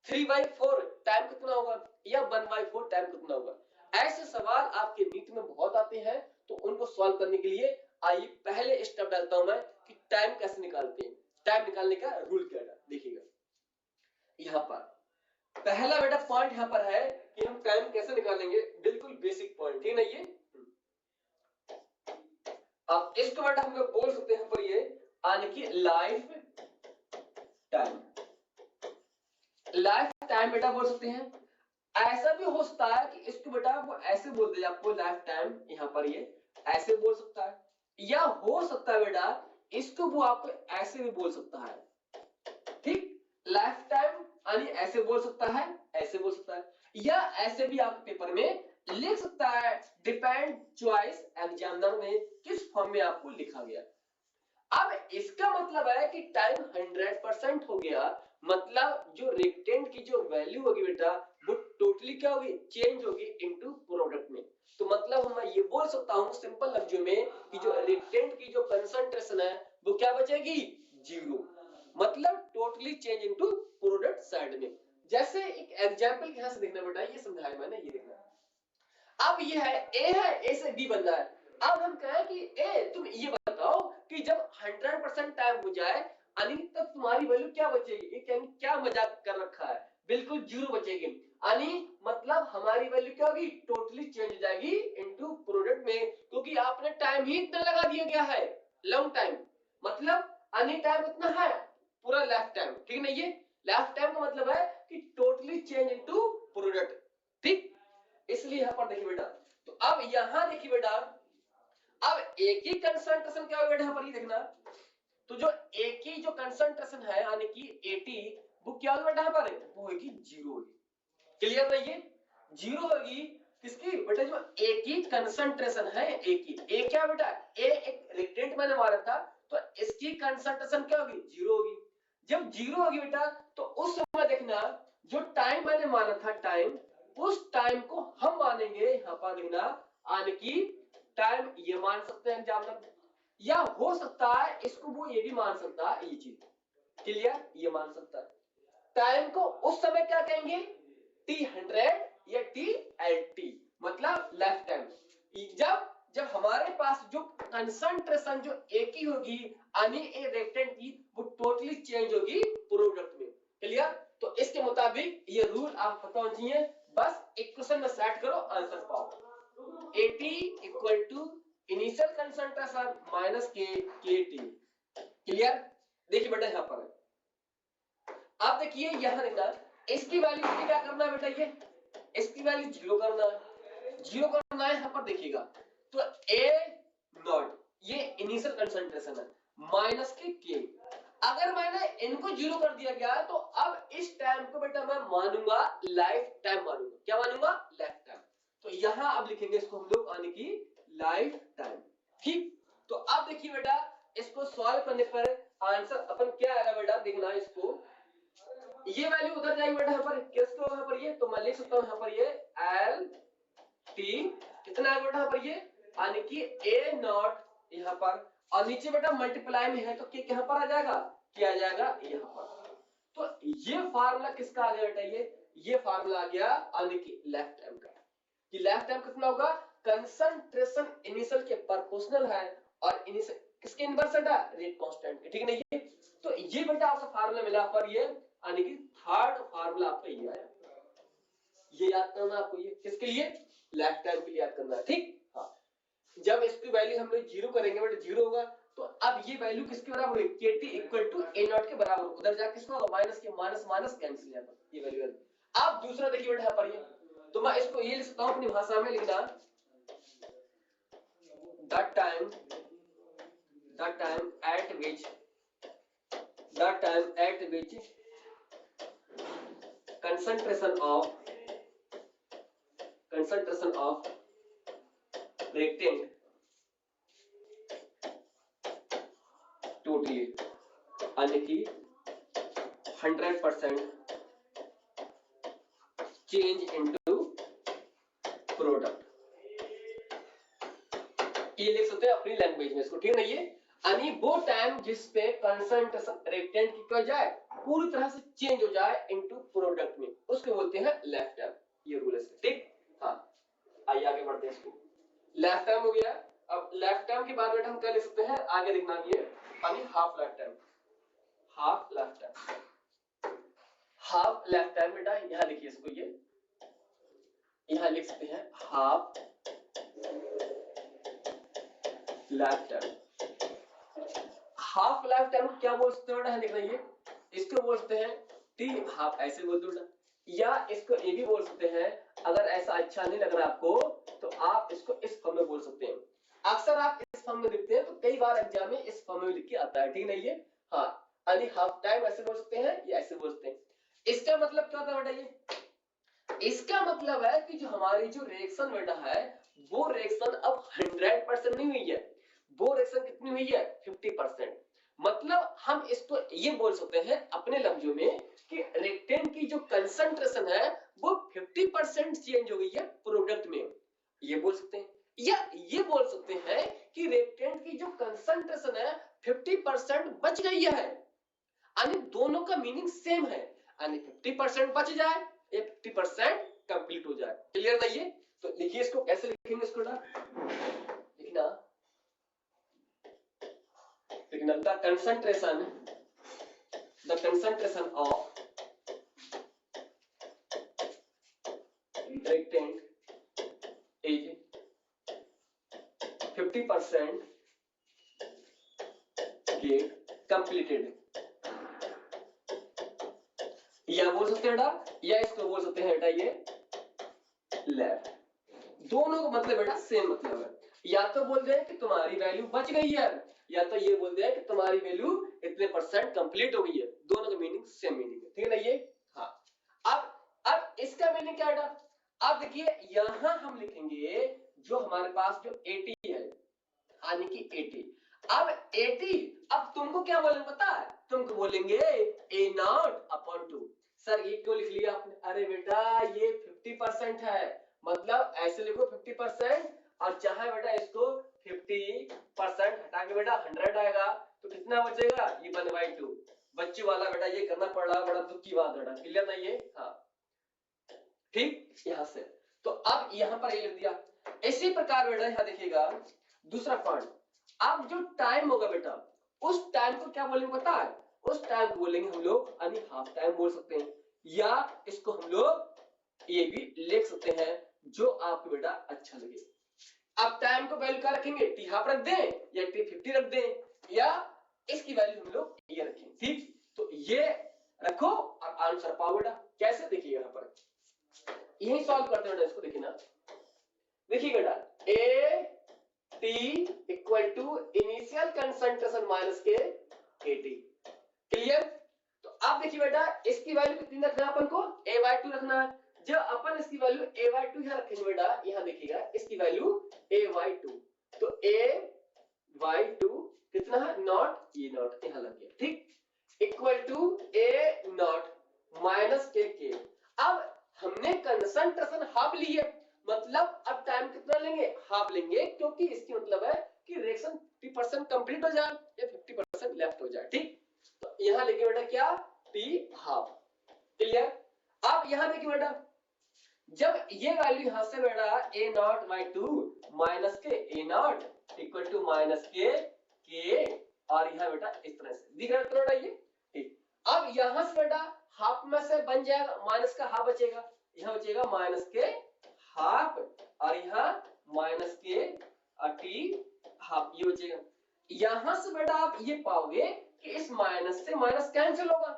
Speaker 1: 3/4 टाइम कितना होगा, या 1/4 टाइम कितना होगा। ऐसे सवाल आपके नीट में बहुत आते हैं, तो उनको सॉल्व करने के लिए आइए पहले स्टेप डालता हूं मैं कि टाइम कैसे निकालते हैं, टाइम निकालने का रूल क्या है, देखिएगा। यहाँ पर पहला बेटा पॉइंट यहाँ पर है कि हम टाइम कैसे निकालेंगे, बिल्कुल बेसिक पॉइंट, ठीक नहीं है। अब इसको बेटा हम लोग बोल सकते हैं यहाँ पर ये यानी कि लाइफ टाइम बेटा बोल सकते हैं। ऐसा भी हो सकता है कि इसको बेटा वो ऐसे बोल दे आपको लाइफ टाइम, यहाँ पर ये ऐसे बोल सकता है, या हो सकता है बेटा इसको वो आपको ऐसे भी बोल सकता है, ठीक। लाइफ टाइम यानी ऐसे बोल सकता है, ऐसे बोल सकता है, या ऐसे भी आप पेपर में लिख सकता है, डिपेंड चॉइस एग्जामिनर ने किस फॉर्म में आपको लिखा गया। अब इसका मतलब है कि टाइम 100% हो गया, मतलब जो रिएक्टेंट की जो वैल्यू होगी बेटा वो टोटली क्या होगी, चेंज होगी इनटू प्रोडक्ट में। तो मतलब मैं ये बोल सकता हूं सिंपल लफ्जों में कि जो रिएक्टेंट की जो कंसंट्रेशन है वो क्या बचेगी, जीरो, मतलब totally change into product side में। जैसे एक एग्जांपल यहां से देखना बेटा, ये समझाया मैंने, ये देखना। अब ये है ए से बी बन रहा है, अब हम कहें कि ए तुम ये बताओ 50% टाइम हो जाए यानी तब तुम्हारी वैल्यू क्या बचेगी, ये क्या मजाक कर रखा है, बिल्कुल जीरो बचेगी। यानी मतलब हमारी वैल्यू क्या होगी, टोटली चेंज हो जाएगी इनटू प्रोडक्ट में, क्योंकि आपने टाइम ही इतना लगा दिया गया है, लॉन्ग टाइम, मतलब यानी टाइम कितना है, पूरा लाइफ टाइम, ठीक नहीं। ये लाइफ टाइम का मतलब है कि टोटली चेंज इनटू प्रोडक्ट, ठीक। इसलिए यहाँ पर देखिए बेटा, तो अब यहाँ देखिए बेटा, अब एक ही कंसंट्रेशन क्या होगा यहाँ पर, ये देखना, तो जो एक ही जो कंसंट्रेशन है यानी कि 80, वो क्या होगा बेटा यहाँ पर, वो होगी जीरो होगी। क्लियर है, ये जीरो होगी किसकी बेटा, जो एक ही कंसंट्रेशन है, एक ही, एक क्या बेटा, ए एक रिएक्टेंट मैंने मारा था, तो इसकी कंसंट्रेशन क्या होगी, जीरो होगी। जब जीरो होगी बेटा, तो उस समय देखना जो टाइम मैंने माना था, टाइम, उस टाइम को हम मानेंगे यहाँ पर देखना, यानी कि टाइम ये मान सकते हैं एग्जाम्पल, या हो सकता है इसको वो ये भी मान सकता है, ये चीज क्लियर, ये मान सकता है। टाइम को उस समय क्या कहेंगे, T100 या TLT, मतलब लाइफ टाइम। जब हमारे पास जो कंसंट्रेशन जो एक ही होगी यानी ए रिएक्टेंट की, वो टोटली चेंज होगी प्रोडक्ट में। क्लियर, तो इसके मुताबिक ये रूल आप पता होना चाहिए, बस इक्वेशन में सेट करो, आंसर पाओ। AT equal to initial concentration minus KT। Clear, देखिए बेटा यहाँ पर आप देखिए, यहाँ देखना, इसकी वैल्यू क्या करना है बेटा, ये इसकी वैल्यू जीरो करना है, जीरो करना है यहाँ पर देखिएगा, तो A नॉट ये इनिशियल कंसंट्रेशन है माइनस के, अगर मैंने इनको जीरो कर दिया गया तो अब इस टाइम को बेटा मैं मानूंगा लाइफ टाइम, मानूंगा क्या मानूंगा, लाइफ टाइम। तो यहाँ अब लिखेंगे इसको हम लोग यानी कि लाइफ टाइम, ठीक। तो अब देखिए बेटा, इसको सॉल्व करने पर आंसर अपन क्या आएगा बेटा, देखना इसको, ये वैल्यू उधर जाएगी बेटा यहाँ पर, किसको यहाँ पर, ये तो मैं लिख सकता हूँ यहाँ पर, ये एल टी कितना है बेटा यहाँ पर, ये यानी कि ए नॉट यहाँ पर, और नीचे बेटा मल्टीप्लाई में है तो के यहाँ पर आ जाएगा, क्या आ जाएगा यहाँ पर। तो ये फार्मूला किसका आ गया बेटा, ये फार्मूला आ गया यानी कि लेफ्ट टाइम का, कि लेफ्ट टाइम कितना होगा, कंसंट्रेशन इनिशियल के प्रोपोर्शनल है और इनिशियल किसके इनवर्स है, रेट कांस्टेंट के, ठीक है ना। ये तो ये बेटा आपका फार्मूला मिला पर, ये यानी कि थर्ड फार्मूला आपका ये आया, ये याद करना आपको, ये किसके लिए, लेफ्ट टाइम के लिए याद करना है, ठीक। हाँ, जब इसकी वैल्यू हम लोग जीरो करेंगे बेटा, जीरो होगा, तो अब ये वैल्यू किसके बराबर होगी, KT equal to A naught के बराबर, उधर जाके किसका होगा, माइनस के, माइनस माइनस कैंसिल, यहाँ पर ये वैल्यू। अब दूसरा देखिए बेटा यहाँ पर, ये तो मैं इसको ये लिख सकता हूँ अपनी भाषा में, लिखना the time at which concentration of reactant totally यानी कि 100% change into product, ये लिख सकते हैं अपनी लैंग्वेज में इसको, ठीक है। ये यानी वो टाइम जिस पे कंसंट्रेशन रिएक्टेंट की क्या जाए, पूरी तरह से चेंज हो जाए इनटू प्रोडक्ट में, उसको बोलते हैं लेफ्ट टाइम, ये रूल है, ठीक। हाँ, आइए आगे बढ़ते हैं, इसको लेफ्ट टाइम हो गया। अब लेफ्ट टाइम के बाद बेटा हम क्या लिख सकते हैं, आगे देखना, ये यानी half life time, half life time, half life time बेटा यहाँ लिखिए इसको, ये यहाँ लिख सकते हैं half life time. Half life time क्या बोल सकते हैं बेटा, लिखना, ये इसको बोलते हैं टी हाफ, ऐसे बोल दो, या इसको ये भी बोल सकते हैं, अगर ऐसा अच्छा नहीं लग रहा आपको तो आप इसको इस फॉर्म में बोल सकते हैं, अक्सर आप इस फॉर्म में लिखते हैं तो कई बार एग्जाम में इस फॉर्म में लिख के आता है, ठीक है। ये हाँ, यानी हाफ टाइम ऐसे बोल सकते हैं या ऐसे बोल सकते हैं। इसका मतलब क्या होता है बेटा, ये इसका मतलब है कि जो हमारी जो रिएक्शन बेटा है, वो रिएक्शन अब 100% नहीं हुई है, वो रिएक्शन कितनी हुई है, 50%। मतलब हम इसको ये बोल सकते हैं अपने लफ्जों में कि रिएक्टेंट की जो कंसंट्रेशन है वो 50% चेंज हो गई है प्रोडक्ट में, ये बोल सकते हैं। या ये बोल सकते हैं कि रिएक्टेंट की जो कंसंट्रेशन है 50% बच गई है, यानी दोनों का मीनिंग सेम है, यानी 50% बच जाए या 50% कंप्लीट हो जाए। क्लियर है ये? तो लिखिए इसको, कैसे लिखेंगे इसको, लिखना देखना the concentration of reactant is 50% get completed, या बोल सकते हैं बेटा, या इसको बोल सकते हैं बेटा ये लैब। दोनों का मतलब बेटा सेम मतलब है। या तो बोल दे कि तुम्हारी वैल्यू बच गई है, या तो ये बोल दे कि तुम्हारी वैल्यू इतने परसेंट कंप्लीट हो गई है। दोनों का मीनिंग सेम मीनिंग है, ठीक है ना ये। हाँ, अब इसका मीनिंग क्या है? अब देखिए यहां हम लिखेंगे जो हमारे पास जो 80 है, यानी कि 80। अब 80, अब तुमको क्या बोलेंगे पता है? तुमको बोलेंगे A0/2। सर ये क्यों लिख लिया आपने? अरे बेटा ये 50% है, मतलब ऐसे लिखो 50%, और चाहे बेटा इसको 50% हटा के बेटा 100 आएगा, तो कितना बचेगा? ये 1/2। बच्चे वाला बेटा ये करना पड़ रहा, बड़ा दुख की बात बेटा, क्लियर ना ये? हाँ ठीक, यहां से तो अब यहां पर ये लिख दिया। इसी प्रकार बेटा यहां देखिएगा दूसरा पॉइंट, अब जो टाइम होगा बेटा, उस टाइम को क्या बोलेंगे पता है? उस टाइम को बोलेंगे हम लोग यानी हाफ टाइम बोल सकते हैं, या इसको हम लोग ये भी लिख सकते हैं, जो आपको बेटा अच्छा लगे। अब टाइम को वैल्यू क्या रखेंगे? टी हाफ रख दें, या टी 50 रख दें, या इसकी वैल्यू हम लोग ये रखें। ठीक, तो ये रखो और आंसर पाओ बेटा। कैसे? देखिए यहां पर यही सॉल्व करते हैं, इसको देखिए ना। देखिए बेटा A T equal to initial concentration minus K AT, clear? तो अब देखिए बेटा इसकी वैल्यू कितनी रखना है अपन को? A/2 रखना है। जब अपन इसकी वैल्यू A/2 यहां रखेंगे बेटा, यहां देखिएगा इसकी वैल्यू A/2, तो A/2 कितना है? नॉट, ये नॉट यहां लग गया, ठीक, इक्वल टू A0 माइनस के। अब हमने कंसंट्रेशन हाफ ली है, मतलब अब टाइम कितना लेंगे? हाफ लेंगे, क्योंकि इसकी मतलब है कि रिएक्शन 50% कंप्लीट हो जाए या 50% लेफ्ट हो जाए, ठीक। तो यहां लिखिए बेटा क्या? T half, clear? अब यहां देखिए बेटा, जब ये वैल्यू यहां से बेटा A0/2 माइनस के A0 इक्वल टू माइनस के, और यहां बेटा इस तरह से दिख रहा है बेटा ये, ठीक। अब यहां से बेटा हाफ में से बन जाएगा, माइनस का हाफ बचेगा, यहां बचेगा माइनस के हाफ, और यहां माइनस के टी हाफ, ये बचेगा। यहां से बेटा आप ये पाओगे कि इस माइनस से माइनस कैंसिल होगा,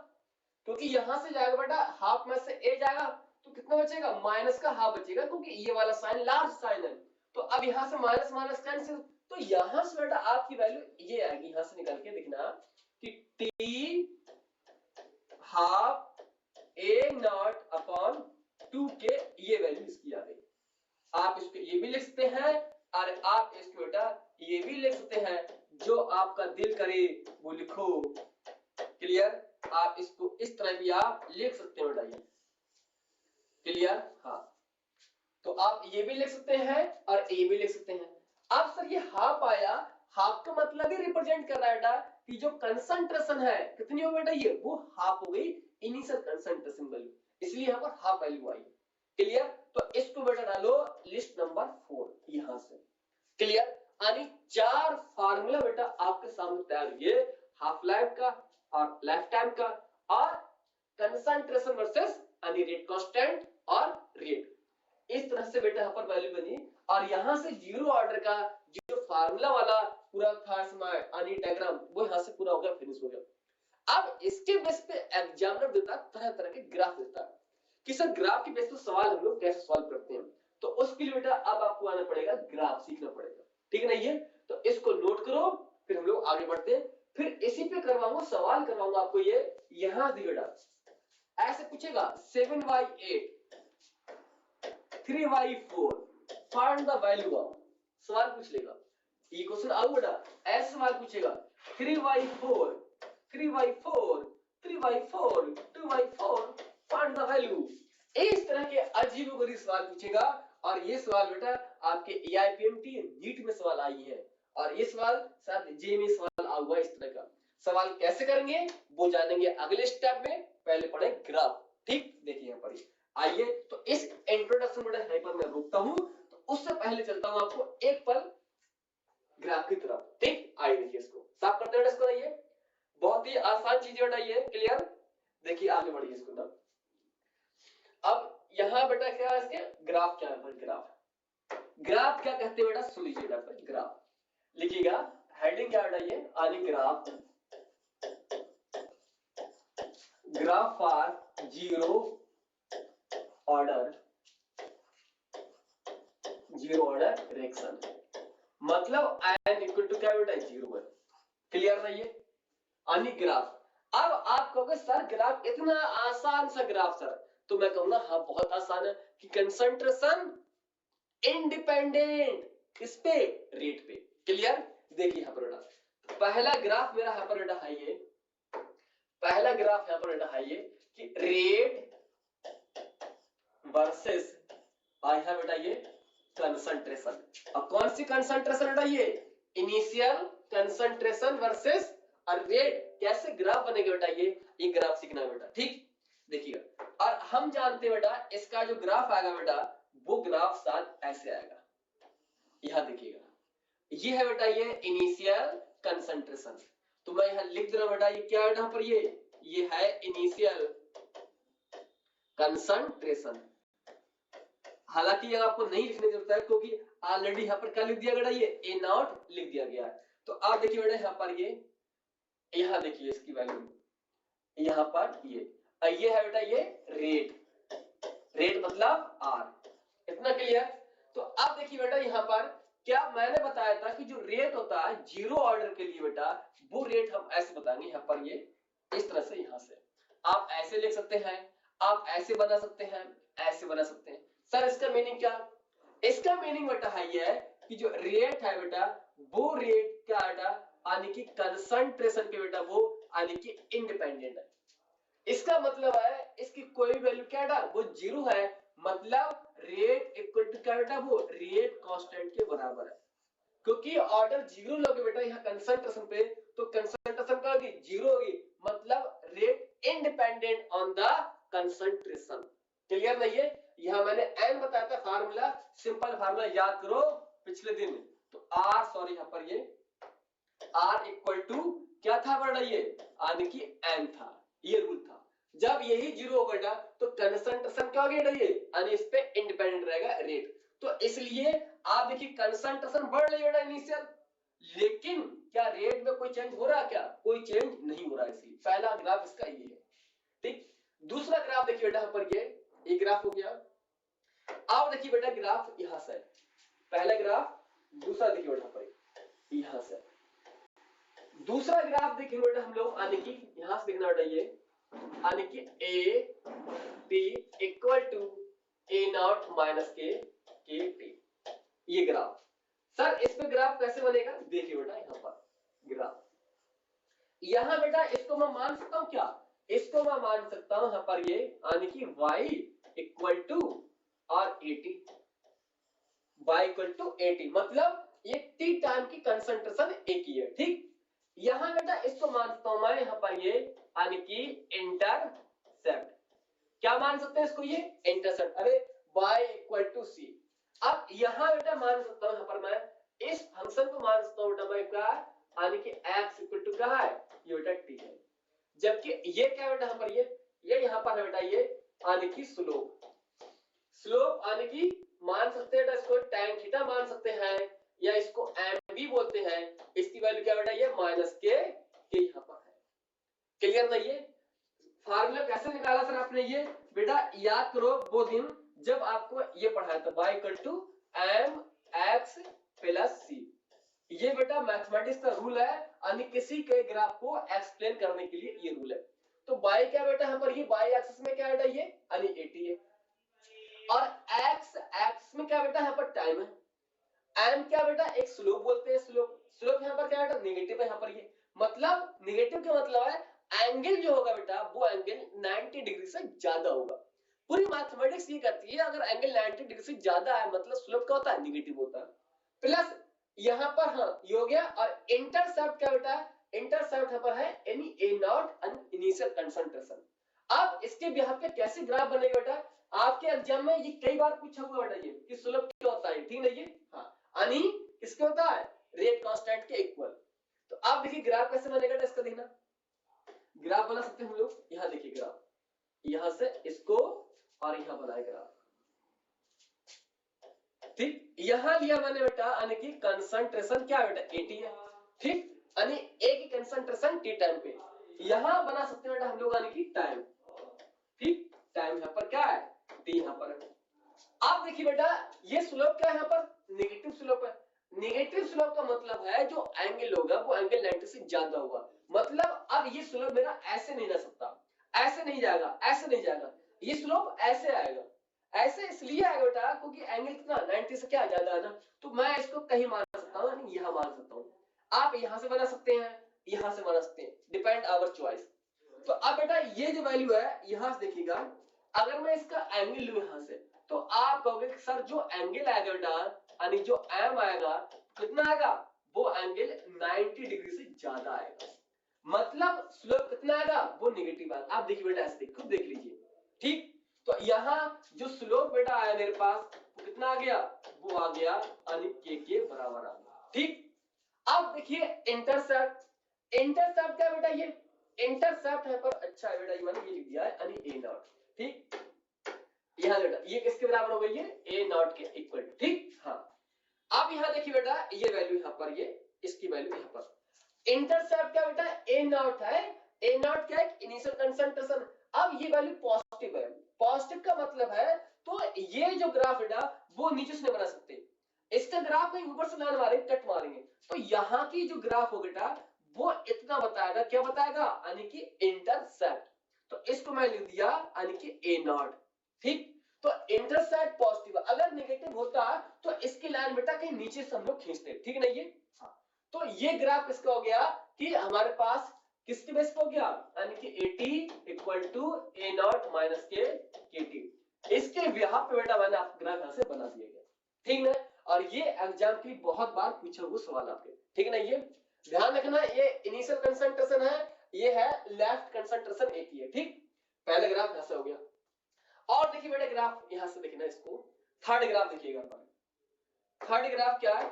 Speaker 1: क्योंकि यहां से जाएगा बेटा हाफ में से ए जाएगा, तो कितना बचेगा? माइनस का हाफ बचेगा, क्योंकि ये वाला साइन लार्ज साइन है। तो अब यहां से माइनस माइनस कैंसिल, तो यहां से बेटा आपकी वैल्यू ये आएगी, यहां से निकाल के देखना कि टी हाफ A0/2 के ये वैल्यू इसकी आ गई। आप इसको ये भी लिख सकते हैं, और आप इसको बेटा ये भी लिख सकते हैं, जो आपका दिल करे वो लिखो, क्लियर? आप इसको इस तरह भी आप लिख सकते हैं बेटा, ये क्लियर? हाँ, तो आप ये भी लिख सकते हैं और ये भी लिख सकते हैं। अब सर ये हाफ आया, हाफ का मतलब ही रिप्रेजेंट कर रहा है बेटा कि जो कंसंट्रेशन है कितनी हो बेटा, ये वो हाफ हो गई इनिशियल कंसंट्रेशन वैल्यू, इसलिए यहां पर हाफ वैल्यू आई, क्लियर? तो इसको बेटा डालो लिस्ट नंबर 4 यहां से, क्लियर? यानी 4 फार्मूला बेटा आपके सामने तैयार हुए, हाफ लाइफ का और लाइफ टाइम का, और कंसंट्रेशन वर्सेस यानी रेट कांस्टेंट और रेट। इस तरह से बेटा यहां पर वैल्यू बनी, और यहां से जीरो ऑर्डर का जो फार्मूला वाला पूरा था इसमें यानी डायग्राम, वो यहां से पूरा हो गया, फिनिश हो गया। अब इसके बेस पे एग्जामिनर देता तरह तरह के ग्राफ देता है कि सर ग्राफ के बेस पे सवाल हम लोग कैसे सॉल्व करते हैं, तो उसके लिए बेटा अब आपको आना पड़ेगा, ग्राफ सीखना पड़ेगा, ठीक है ना ये? तो इसको नोट करो, फिर हम लोग आगे बढ़ते हैं। फिर इसी पे करवाऊंगा सवाल, करवाऊंगा आपको ये यहां से बेटा ऐसे पूछेगा 7/8 3/4 फाइंड द वैल्यू ऑफ, सवाल पूछ लेगा ये क्वेश्चन आऊ बेटा, ऐसे सवाल पूछेगा 3/4 2/4 फाइंड द वैल्यू, इस तरह के अजीबोगरीब सवाल पूछेगा। और ये सवाल बेटा आपके AIPMT नीट में सवाल आई है, और ये सवाल शायद जे में सवाल आ हुआ इस तरह का। सवाल कैसे करेंगे वो जानेंगे अगले स्टेप में, पहले पढ़े ग्राफ, ठीक। देखिए यहाँ पर आइए, तो इस इंट्रोडक्शन बेटा यहीं पर मैं रुकता हूं, तो उससे पहले चलता हूं आपको एक पल ग्राफ की तरफ, ठीक। आइए देखिए इसको साफ करते हैं इसको, आइए ग्राफ क्या है? ग्राफ क्या कहते हैं बेटा? सुन लीजिए बेटा, ग्राफ लिखिएगा, हेडिंग क्या बेटा? ये आनी graph for zero order reaction, मतलब n इक्वल टू क्या बेटा? 0 है। क्लियर नहीं है? आनी ग्राफ। अब आप कहोगे सर ग्राफ इतना आसान सा ग्राफ सर, तो मैं कहूंगा हाँ बहुत आसान है कि कंसंट्रेशन इंडिपेंडेंट इस पे रेट पे। क्लियर? देखिए यहाँ पर बेटा पहला ग्राफ मेरा यहाँ पर बेटा है ये, पहला ग्राफ यहाँ पर बेटा है ये कि रेट वर्सेस है बेटा ये कंसंट्रेशन। अब कौन सी कंसंट्रेशन बेटा? ये इनिशियल कंसंट्रेशन वर्सेस रेट। कैसे ग्राफ बनेगा बेटा? ये ग्राफ सीखना है बेटा, ठीक? देखिएगा, और हम जानते हैं बेटा इसका जो ग्राफ आएगा बेटा वो ग्राफ साथ ऐसे आएगा। यहां देखिएगा, ये है बेटा ये इनिशियल कंसंट्रेशन, तो मैं यहां लिख दे रहा हूं बेटा ये क्या है यहां पर? ये है इनिशियल कंसंट्रेशन। हालांकि ये आपको नहीं लिखने की जरूरत है क्योंकि ऑलरेडी यहाँ पर क्या लिख दिया गया? ये ए नॉट लिख दिया गया है। तो आप देखिए बेटा यहाँ पर यहाँ देखिए इसकी वैल्यू यहाँ पर ये है बेटा ये रेट मतलब आर। इतना क्लियर? तो अब देखिए बेटा यहाँ पर क्या मैंने बताया था कि जो रेट होता है जीरो ऑर्डर के लिए बेटा वो रेट हम ऐसे बताएंगे यहाँ पर ये इस तरह से। यहाँ से आप ऐसे लिख सकते हैं, आप ऐसे बना सकते हैं, ऐसे बना सकते हैं। सर इसका मीनिंग क्या? इसका मीनिंग बेटा है ये कि जो रेट है बेटा वो रेट क्या बेटा यानी कि कंसंट्रेशन के बेटा वो यानी कि इंडिपेंडेंट है। इसका मतलब है इसकी कोई वैल्यू क्या बेटा वो जीरो है, मतलब रेट इक्वल टू क्या बेटा वो रेट कांस्टेंट के बराबर है। क्योंकि ऑर्डर जीरो लोगे बेटा यहाँ कंसंट्रेशन पे तो कंसंट्रेशन क्या होगी? जीरो होगी, मतलब rate independent on the concentration. Clear नहीं है? यहाँ मैंने n बताया था फार्मूला, सिंपल फार्मूला याद करो पिछले दिन। तो r सॉरी यहाँ पर ये r इक्वल टू क्या था बेटा? ये यानी कि n था, ये रूल था। जब यही जीरो होगा बेटा तो कंसंट्रेशन क्या होगी बेटा? ये यानी इस पे इंडिपेंडेंट रहेगा रेट। तो इसलिए आप देखिए कंसंट्रेशन बढ़ रही है बेटा इनिशियल, लेकिन क्या रेट में कोई चेंज हो रहा है? क्या कोई चेंज नहीं हो रहा है। इसलिए पहला ग्राफ इसका ये है, ठीक? दूसरा ग्राफ देखिए बेटा यहाँ पर ये ग्राफ हो गया। अब देखिए बेटा ग्राफ यहां से, पहला ग्राफ, दूसरा देखिए बेटा पर यहां से दूसरा ग्राफ देखिए बेटा हम लोग यानी कि यहां से देखना बेटा ये यानी कि A T equal to A naught minus K T, ये ग्राफ। सर इस पे ग्राफ कैसे बनेगा? देखिए बेटा यहाँ पर ग्राफ, यहाँ बेटा इसको मैं मान सकता हूँ क्या? इसको मैं मान सकता हूँ यहाँ पर ये यानी कि y इक्वल टू और 80, y इक्वल टू 80, मतलब ये t टाइम की कंसंट्रेशन एक ही है, ठीक? यहाँ बेटा इसको मान सकता हूँ मैं यहाँ पर ये यानी कि इंटरसेप्ट। क्या मान सकते हैं इसको? ये इंटरसेप्ट। अरे y इक्वल टू c। अब यहाँ बेटा मान सकता हूँ यहाँ पर मैं इस फंक्शन को मान सकता हूँ बेटा मैं क्या यानी कि x इक्वल टू क्या है? ये बेटा t है। जबकि ये क्या बेटा यहाँ पर ये यहाँ पर है बेटा ये यानी कि स्लोप यानी कि मान सकते हैं इसको tan थीटा मान सकते हैं या इसको m भी बोलते हैं। इसकी वैल्यू क्या बेटा? ये माइनस के यहाँ पर है। क्लियर नहीं है? फार्मूला कैसे निकाला सर आपने? ये बेटा याद करो वो दिन जब आपको ये पढ़ाया था y equal to mx plus c। ये बेटा मैथमेटिक्स का रूल है यानी किसी के ग्राफ को एक्सप्लेन करने के लिए ये रूल है। तो y क्या बेटा यहाँ पर ये y एक्सिस में क्या बेटा ये यानी 80 है, और x एक्सिस में क्या बेटा यहाँ पर टाइम है। m क्या बेटा एक स्लोप बोलते हैं, स्लोप यहाँ पर क्या बेटा नेगेटिव है। यहाँ पर ये मतलब नेगेटिव का मतलब है एंगल जो होगा बेटा वो एंगल 90 डिग्री से ज्यादा होगा। पूरी मैथमेटिक्स ये कहती है अगर एंगल 90 डिग्री से ज्यादा है मतलब स्लोप क्या होता है? नेगेटिव होता है। प्लस यहाँ पर हाँ ये हो गया, और इंटरसेप्ट क्या बेटा? इंटरसेप्ट यहाँ पर है यानी ए नॉट इनिशियल कंसंट्रेशन। अब इसके यहाँ पे कैसे ग्राफ बनेगा बेटा? आपके एग्जाम में ये कई बार पूछा हुआ बेटा ये कि स्लोप क्या होता है, ठीक नहीं? हाँ यानी किसके होता है? रेट कांस्टेंट के इक्वल। तो आप देखिए ग्राफ कैसे बनेगा इसका देखना। ग्राफ बना सकते हैं हम लोग, यहाँ देखिए ग्राफ, यहां से इसको और यहां बनाए ग्राफ। ठीक, यहाँ लिया मैंने बेटा यानी कि कंसंट्रेशन क्या बेटा 80 है, ठीक, यानी ए की कंसंट्रेशन टी टाइम पे, यहाँ बना सकते हैं बेटा हम लोग यानी कि टाइम, ठीक, टाइम यहाँ पर क्या है टी यहाँ पर है। आप देखिए बेटा ये स्लोप क्या है यहाँ पर नेगेटिव स्लोप है, नेगेटिव स्लोप का मतलब है जो एंगल होगा वो एंगल 90 से ज्यादा होगा, मतलब अब ये स्लोप मेरा ऐसे नहीं जा सकता, ऐसे नहीं जाएगा, ऐसे नहीं जाएगा, ये स्लोप ऐसे आएगा, ऐसे इसलिए आएगा बेटा क्योंकि एंगल कितना 90 से क्या ज्यादा है ना, तो मैं इसको कहीं मान सकता हूँ यानी यहाँ मान सकता हूँ, आप यहाँ से बना सकते हैं, यहाँ से बना सकते हैं, डिपेंड आवर चॉइस। तो अब बेटा ये जो वैल्यू है यहाँ से देखिएगा, अगर मैं इसका एंगल लूं यहाँ से तो आप कहोगे सर जो एंगल आएगा बेटा यानी जो एम आएगा कितना आएगा, वो एंगल 90 डिग्री से ज्यादा आएगा, मतलब स्लोप कितना आएगा वो नेगेटिव आएगा। आप देखिए बेटा ऐसे खुद देख लीजिए, ठीक, तो यहाँ जो स्लोप बेटा आया मेरे पास वो कितना आ गया, वो आ गया यानी के बराबर आ गया, ठीक। अब देखिए इंटरसेप्ट, इंटरसेप्ट क्या बेटा ये इंटरसेप्ट है पर अच्छा है बेटा ये मैंने ये लिख दिया है यानी ए नॉट, ठीक, यहाँ बेटा ये किसके बराबर हो गई है ए नॉट के इक्वल, ठीक। हाँ अब यहाँ देखिए बेटा ये वैल्यू यहाँ पर ये इसकी वैल्यू यहाँ पर इंटरसेप्ट क्या बेटा ए नॉट है, ए नॉट क्या है इनिशियल कंसंट्रेशन, अब ये वैल्यू पॉजिटिव है, पॉजिटिव का मतलब है तो ये जो ग्राफ बेटा वो नीचे से नहीं बना सकते, इसका ग्राफ कहीं ऊपर से लाइन मारेंगे कट मारेंगे, तो यहाँ की जो ग्राफ हो बेटा वो इतना बताएगा, क्या बताएगा यानी कि इंटरसेप्ट, तो इसको मैं लिख दिया यानी कि ए नॉट, ठीक। तो इंटरसेप्ट पॉजिटिव, अगर नेगेटिव होता तो इसकी लाइन बेटा कहीं नीचे से हम लोग खींचते, ठीक है ना ये। हाँ तो ये ग्राफ किसका हो गया कि हमारे पास किसके बेस पे हो गया यानी कि 80 equal to A naught minus K T, इसके यहाँ पे बेटा मैंने आपका ग्राफ यहाँ से बना दिया गया, ठीक ना। और ये एग्जाम की बहुत बार पूछा हुआ सवाल आपके, ठीक है ना। ये ध्यान रखना ये इनिशियल कंसंट्रेशन है, ये है लेफ्ट कंसंट्रेशन 80 है, ठीक। पहले ग्राफ ऐसा हो गया, और देखिए बेटा ग्राफ यहां से देखना इसको, थर्ड ग्राफ देखिएगा, थर्ड ग्राफ क्या है,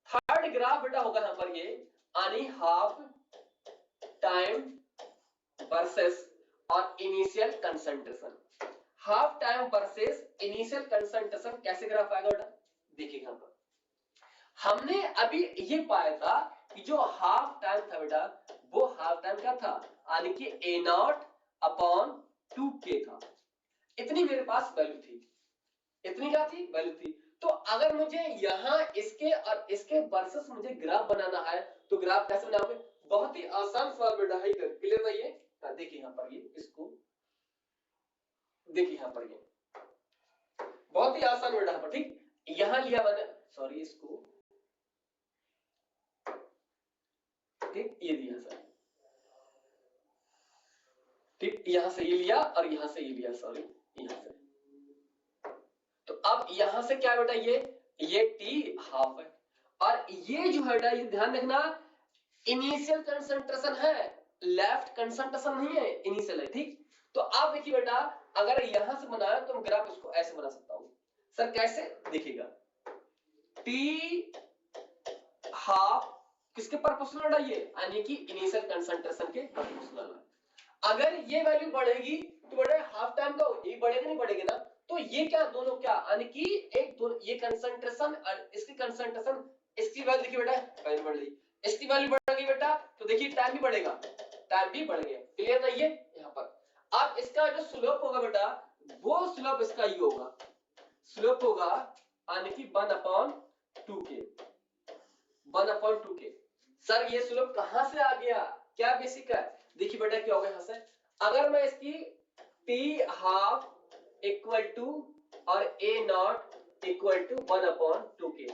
Speaker 1: थर्ड ग्राफ बेटा होगा यहां पर ये यानी हाफ टाइम वर्सेस और initial concentration, half time versus initial concentration कैसे ग्राफ आएगा बेटा देखिएगा। यहां पर हमने अभी ये पाया था कि जो हाफ टाइम था बेटा वो हाफ टाइम क्या था यानी कि ए नॉट अपॉन 2k था, इतनी मेरे पास वैल्यू थी, इतनी क्या थी वैल्यू थी। तो अगर मुझे यहाँ इसके और इसके वर्सेस मुझे ग्राफ बनाना है तो ग्राफ कैसे बनाओगे, बहुत ही आसान सवाल बेटा है, क्लियर नहीं है। देखिए यहाँ पर ये इसको देखिए यहाँ पर ये बहुत ही आसान बेटा पर, ठीक। यहाँ लिया मैंने सॉरी इसको, ठीक ये दिया सर, ठीक यहां से ये लिया और यहां से ये लिया सॉरी यहां से, तो अब यहां से क्या बेटा ये टी हाफ है, और ये जो है बेटा ये ध्यान रखना इनिशियल कंसंट्रेशन है, लेफ्ट कंसंट्रेशन नहीं है इनिशियल है, ठीक। तो आप देखिए बेटा अगर यहां से बनाया तो मैं ग्राफ इसको ऐसे बना सकता हूं सर, कैसे देखिएगा टी हाफ किसके प्रोपोर्शनल है ये यानी कि इनिशियल कंसंट्रेशन के प्रोपोर्शनल है। अगर ये वैल्यू बढ़ेगी तो बड़े हाफ टाइम का ये बढ़ेगा नहीं बढ़ेगा ना, तो ये क्या दोनों क्या यानी कि एक दोनों ये कंसंट्रेशन और इसकी कंसंट्रेशन, इसकी वैल्यू देखिए बेटा वैल्यू बढ़ गई, इसकी वैल्यू बढ़ गई बेटा तो देखिए टाइम भी बढ़ेगा, टाइम भी बढ़ गया, क्लियर ना ये यहाँ पर। अब इसका जो स्लोप होगा बेटा वो स्लोप इसका ये होगा, स्लोप होगा यानी कि 1/2k, 1/2k। सर ये स्लोप कहां से आ गया, क्या बेसिक है, देखिए बेटा क्या होगा यहां से, अगर मैं इसकी टी हाफ इक्वल टू और ए नॉट इक्वल टू 1/2k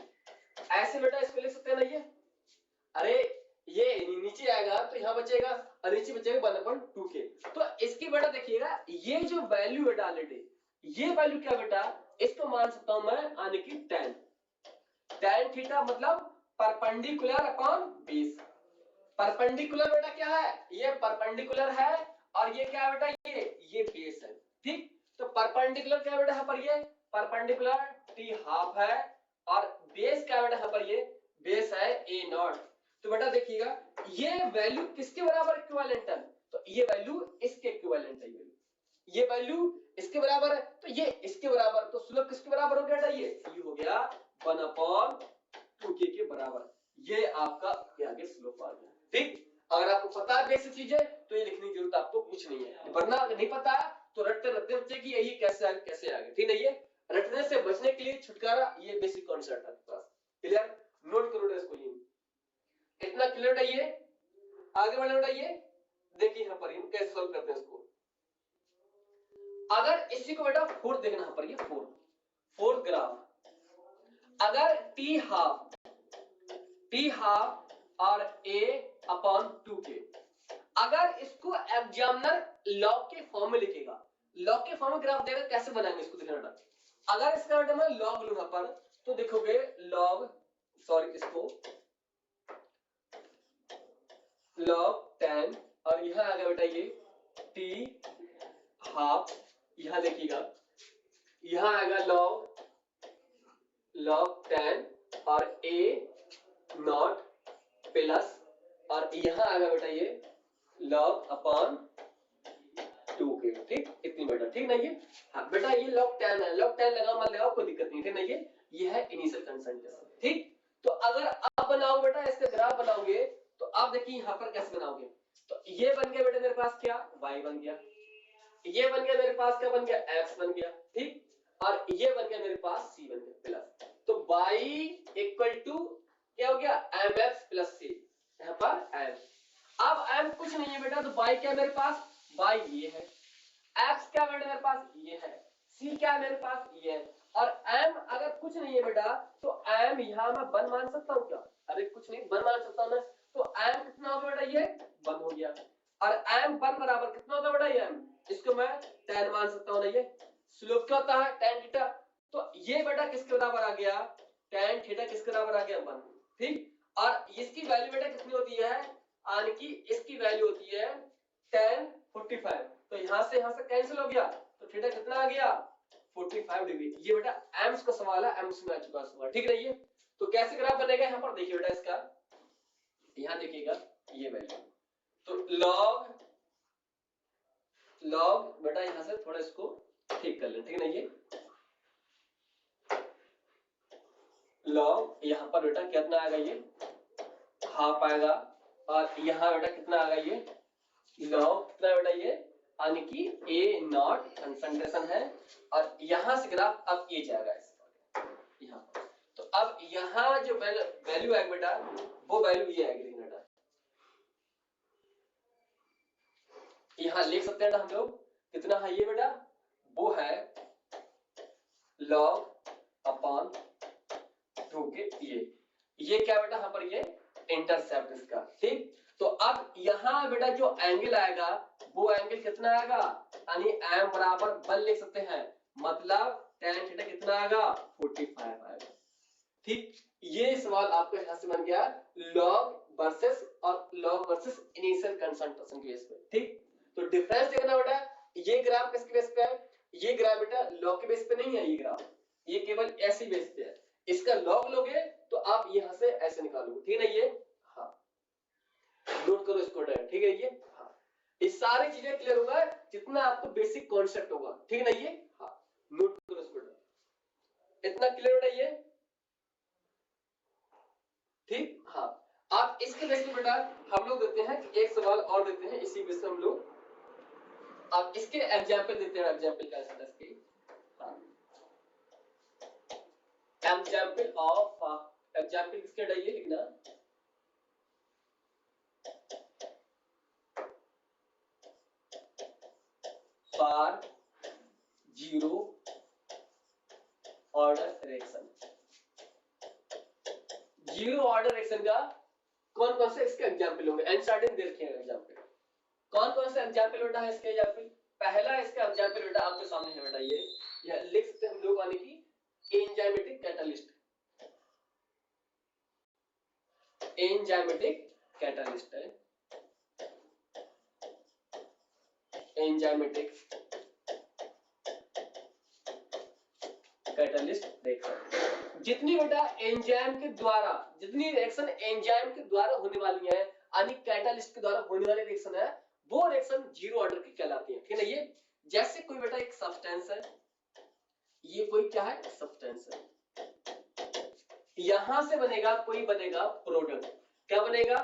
Speaker 1: ऐसे बेटा इसको लिख सकते हैं ना ये, अरे ये नीचे आएगा तो यहां बचेगा और नीचे बचेगा 1/2k, तो इसकी बेटा देखिएगा ये जो वैल्यू बेटा ऑलरेडी ये वैल्यू क्या बेटा इसको मान सकता हूं मैं यानी कि tan, tan थीटा मतलब परपेंडिकुलर अपॉन बेस, परपेंडिकुलर बेटा क्या है ये परपेंडिकुलर है और ये क्या है बेटा ये बेस है, ठीक। तो परपेंडिकुलर क्या बेटा यहाँ पर ये परपेंडिकुलर टी हाफ है और बेस क्या बेटा यहाँ पर ये बेस है ए नॉट, तो बेटा देखिएगा ये वैल्यू किसके बराबर इक्विवेलेंट है, तो ये वैल्यू इसके इक्विवेलेंट है, ये वैल्यू इसके बराबर है तो ये इसके बराबर, तो स्लोप किसके बराबर हो गया? ये हो गया 1/2k के बराबर। ये आपका आगे स्लोप आ गया। ठीक, अगर आपको पता है बेसिक चीजें तो ये लिखने की जरूरत आपको कुछ नहीं है, वरना अगर नहीं पता है तो रटते रटते बच्चे की यही कैसे आ गया। ठीक है, ये रटने से बचने के लिए छुटकारा, ये बेसिक कॉन्सेप्ट आपके पास। क्लियर? नोट करो इसको, ये इतना क्लियर है। ये आगे बढ़ने बेटा, ये देखिए यहाँ पर हम कैसे सॉल्व करते हैं इसको। अगर इसी को बेटा फोर्थ देखना, यहाँ पर ये फोर्थ ग्राफ, अगर t हाफ और a/2k, अगर इसको एग्जामिनर लॉग के फॉर्म में लिखेगा, लॉग के फॉर्म में ग्राफ देगा, कैसे बनाएंगे इसको देखना बेटा। अगर इसका बेटा मैं लॉग लूं यहाँ पर तो देखोगे इसको log 10 और यहाँ आ गया बेटा ये t हाफ, यहाँ देखिएगा यहाँ आएगा log 10 और a नॉट प्लस, और यहाँ आएगा बेटा ये log/2k। ठीक, इतनी बेटा, ठीक ना ये। हाँ बेटा ये log 10 है, log 10 लगाओ मत लगाओ कोई दिक्कत नहीं, ठीक ना ये है इनिशियल कंसंट्रेशन। ठीक, तो अगर आप बनाओ बेटा इसका ग्राफ बनाओगे तो आप देखिए यहाँ पर कैसे बनाओगे। तो ये बन गया बेटा मेरे पास क्या, y बन गया, ये बन गया मेरे पास क्या बन गया, x बन गया। ठीक, और ये बन गया मेरे पास c बन गया प्लस, तो y इक्वल टू क्या हो गया, mx प्लस c, यहाँ पर m। अब m कुछ नहीं है बेटा, तो y क्या मेरे पास, y ये है, x क्या बेटा मेरे पास ये है, c क्या मेरे पास ये है, और m अगर कुछ नहीं है बेटा तो m यहाँ मैं 1 मान सकता हूँ क्या, अरे कुछ नहीं 1 मान सकता हूँ मैं, तो m कितना होगा बेटा, ये 1 हो गया, और m 1 बराबर कितना होगा बेटा, ये m, इसको मैं tan मान सकता हूँ ना, ये स्लोप क्या होता है tan थीटा, तो ये बेटा किसके बराबर आ गया, tan थीटा किसके बराबर आ गया 1। ठीक, और इसकी वैल्यू बेटा कितनी होती है, यानी कि इसकी वैल्यू होती है tan 45, तो यहाँ से कैंसिल हो गया, तो थीटा कितना आ गया 45 डिग्री। ये बेटा एम्स का सवाल है, एम्स में आ चुका सवाल। ठीक रहिए, तो कैसे ग्राफ बनेगा यहाँ पर देखिए बेटा इसका, यहाँ देखिएगा ये वैल्यू, तो लॉग बेटा यहाँ से थोड़ा इसको ठीक कर लें। ठीक है ना, ये लॉग यहाँ पर बेटा कितना आएगा, ये हाफ आएगा, और यहाँ बेटा कितना आएगा, ये लॉग कितना बेटा, ये यानी कि ए नॉट कंसंट्रेशन है, और यहां से ग्राफ अब ये जाएगा यहाँ पर, तो अब यहाँ जो वैल्यू आएगी बेटा वो वैल्यू ये आएगी बेटा, यहाँ लिख सकते हैं ना हम लोग, कितना है ये बेटा, वो है log/2k, ये क्या बेटा यहाँ पर ये इंटरसेप्ट इसका। ठीक, तो अब यहाँ बेटा जो एंगल आएगा वो एंगल कितना आएगा, यानी m बराबर 1 लिख सकते हैं, मतलब tan थीटा कितना आएगा 45 आएगा। ठीक, ये सवाल आपको यहाँ से बन गया log वर्सेस इनिशियल कंसंट्रेशन के बेस पे। ठीक, तो डिफरेंस देखना बेटा, ये ग्राफ किसके बेस पे है, ये ग्राफ बेटा log के बेस पे नहीं है, ये ग्राफ ये केवल ऐसी बेस पे है, इसका log लोगे तो आप यहाँ से ऐसे निकालोगे। ठीक है ना, ये हाँ नोट करो इसको, ठीक है, ये हाँ इस सारी चीजें क्लियर होगा जितना आपको बेसिक कॉन्सेप्ट होगा। ठीक है ना, ये हाँ नोट करो इसको, इतना क्लियर होना ये। ठीक, हाँ आप इसके बेस पे बेटा हम लोग देते हैं एक सवाल और देते हैं इसी बेस पे हम लोग, आप इसके एग्जांपल देते हैं, एग्जांपल का आंसर इसके, हाँ एग्जांपल ऑफ एग्जांपल किसके डालिए लिखना, for zero order reaction. Zero order reaction का कौन कौन से इसके एग्जांपल होंगे, एनसीईआरटी में देखे हैं एग्जांपल, कौन कौन से एग्जांपल बेटा है इसके एग्जांपल। पहला इसका एग्जांपल बेटा आपके सामने है बेटा, ये लिख सकते हैं हम लोग, यानी कि एंजाइमेटिक कैटलिस्ट, एंजाइमेटिक कैटलिस्ट है, एंजाइमेटिक कैटलिस्ट देख सकते हैं। जितनी बेटा एंजाइम के द्वारा, जितनी रिएक्शन एंजाइम के द्वारा होने वाली है, यानी कैटलिस्ट के द्वारा होने वाली रिएक्शन है, वो रिएक्शन जीरो ऑर्डर की कहलाती है। ठीक है ना, ये जैसे कोई बेटा एक सब्सटेंस है, ये कोई क्या है, सब्सटेंस है, यहां से बनेगा कोई बनेगा प्रोडक्ट, क्या बनेगा,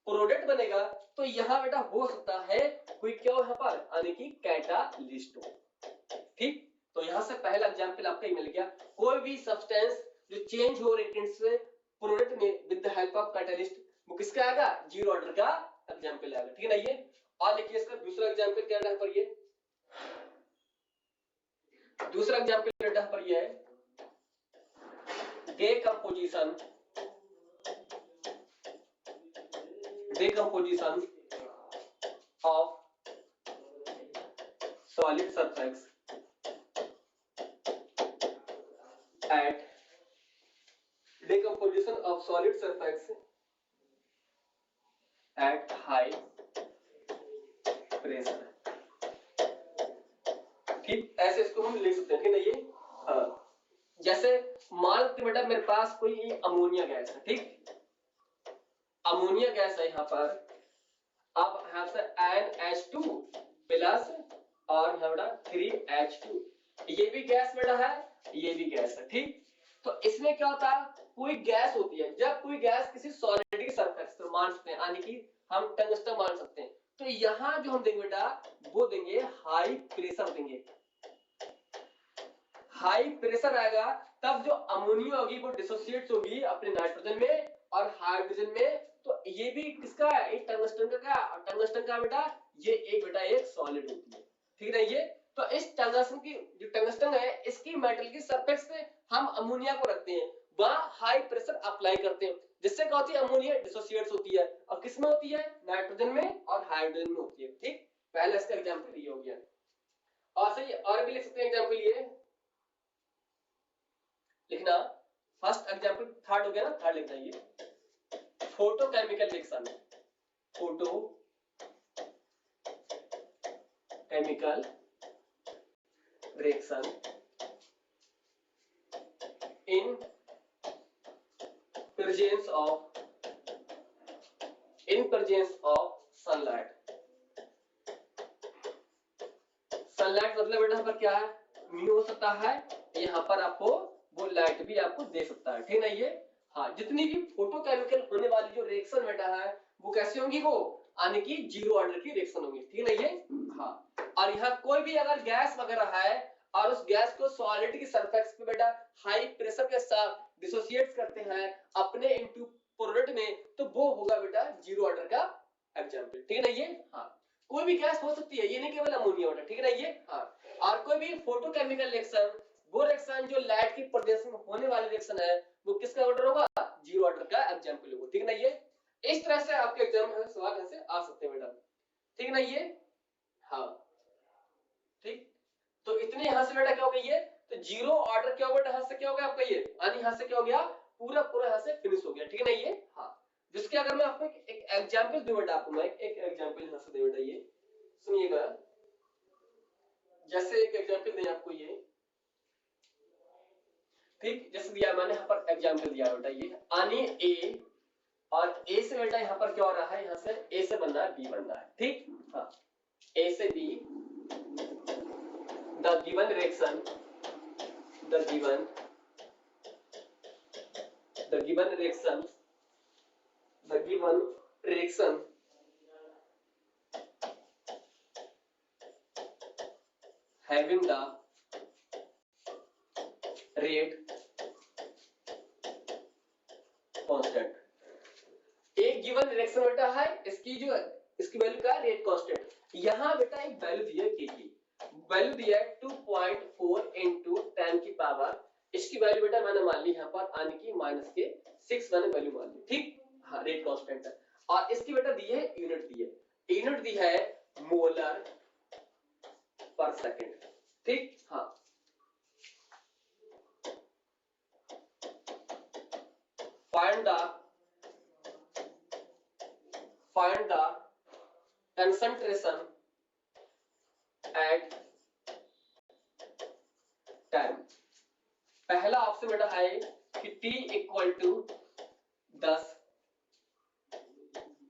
Speaker 1: प्रोडक्ट बनेगा। तो यहां बेटा हो सकता है कोई क्या हो, यहां पर यानी कि कैटालिस्ट हो, ठीक। तो यहां से पहला एग्जांपल आपका ही मिल गया, कोई भी सब्सटेंस जो चेंज हो रेटेंट से प्रोडक्ट में with the help of catalyst, वो किसका आएगा, जीरो ऑर्डर का एग्जांपल आएगा, ठीक है ना। ये और लिखिए इसका दूसरा एग्जांपल क्या है पर, ये दूसरा एग्जांपल बेटा पर ये है decomposition of solid surface at decomposition of solid surface at high pressure, ठीक, ऐसे इसको हम लिख सकते हैं, ठीक है ये। हाँ, जैसे मान लो बेटा मेरे पास कोई अमोनिया गैस है, ठीक, अमोनिया गैस है यहाँ पर, अब यहाँ से NH2 प्लस और यहाँ बेटा 3H2, ये भी गैस बेटा है, ये भी गैस है, ठीक। तो इसमें क्या होता है, कोई गैस होती है, जब कोई गैस किसी सॉलिड की सरफेस पर मान सकते हैं, यानी कि हम टंगस्टन मान सकते हैं, तो यहाँ जो हम देंगे बेटा वो देंगे हाई प्रेशर देंगे, हाई प्रेशर आएगा तब जो अमोनिया होगी वो डिसोसिएट्स होगी अपने नाइट्रोजन में और हाइड्रोजन में। तो ये भी किसका है, एक टंगस्टन का, क्या टंगस्टन का बेटा, ये एक बेटा एक सॉलिड होती है, ठीक है ये। तो इस टंगस्टन की जो टंगस्टन है इसकी मेटल की सरफेस पे हम अमोनिया को रखते हैं, वहां हाई प्रेशर अप्लाई करते हैं, जिससे क्या होती है, अमोनिया डिसोसिएट्स होती है, और किसमें होती है, नाइट्रोजन में और हाइड्रोजन में होती है, ठीक। पहले इसका एग्जांपल ये हो गया, और सही और भी लिख सकते हैं एग्जांपल ये लिखना, फर्स्ट एग्जांपल, थर्ड हो गया ना, थर्ड लिखना ये photochemical reaction, photo chemical reaction in presence of sunlight, sunlight मतलब बेटा यहाँ पर क्या है, म्यू हो सकता है, यहाँ पर आपको वो लाइट भी आपको दे सकता है, ठीक है ये। हाँ, जितनी भी फोटोकेमिकल होने वाली जो रिएक्शन बेटा है वो कैसे होंगी, वो यानी कि जीरो ऑर्डर की रिएक्शन होंगी, ठीक है ये। हाँ, और यहाँ कोई भी अगर गैस वगैरह है और उस गैस को सॉलिड की सरफेस पे बेटा हाई प्रेशर के साथ डिसोसिएट करते हैं अपने इनटू प्रोडक्ट में, तो वो होगा बेटा जीरो ऑर्डर का एग्जांपल, ठीक है ना ये। हाँ, कोई भी गैस हो सकती है, ये नहीं केवल अमोनिया वाटर, ठीक है ना ये। हाँ, और कोई भी फोटोकेमिकल रिएक्शन, वो रिएक्शन जो लाइट की प्रेजेंस में होने वाली रिएक्शन है वो किसका ऑर्डर होगा, जीरो ऑर्डर का एग्जांपल होगा, ठीक है ना ये। इस तरह से आपके एग्जाम में सवाल ऐसे आ सकते हैं बेटा, ठीक है ना ये। हाँ, ठीक, तो इतने यहां से बेटा क्या हो गई ये, तो जीरो ऑर्डर क्या होगा, यहां से क्या हो गया आपका ये, यानी यहां से क्या हो गया, पूरा पूरा यहां से फिनिश हो गया, ठीक है ना ये। हाँ, जिसके अगर मैं आपको एक एग्जांपल दूं बेटा, आपको मैं एक एग्जांपल यहां से दे बेटा, ये सुनिएगा, जैसे एक एग्जांपल दें आपको ये, ठीक, जैसे दिया मैंने यहाँ पर एग्जांपल दिया बेटा, ये आनी ए, और ए से बेटा यहाँ पर क्या हो रहा है, यहाँ से ए से बनना है बी बनना है, ठीक। हाँ, ए से B, the given reaction, the given reaction, the given reaction having the rate constant, एक गिवन रिएक्शन बेटा है, इसकी जो है इसकी वैल्यू का रेट कांस्टेंट, यहां बेटा एक वैल्यू दी है के की, वैल्यू दी है 2.4 into 10 की पावर, इसकी वैल्यू बेटा मैंने मान ली यहाँ पर आने की माइनस के 6 मैंने वैल्यू मान ली, ठीक। हाँ, रेट कांस्टेंट है, और इसकी बेटा दी है यूनिट, दी है यूनिट, दी है मोलर पर सेकंड, ठीक। हाँ, find the concentration at time, पहला ऑप्शन बेटा है कि t इक्वल टू 10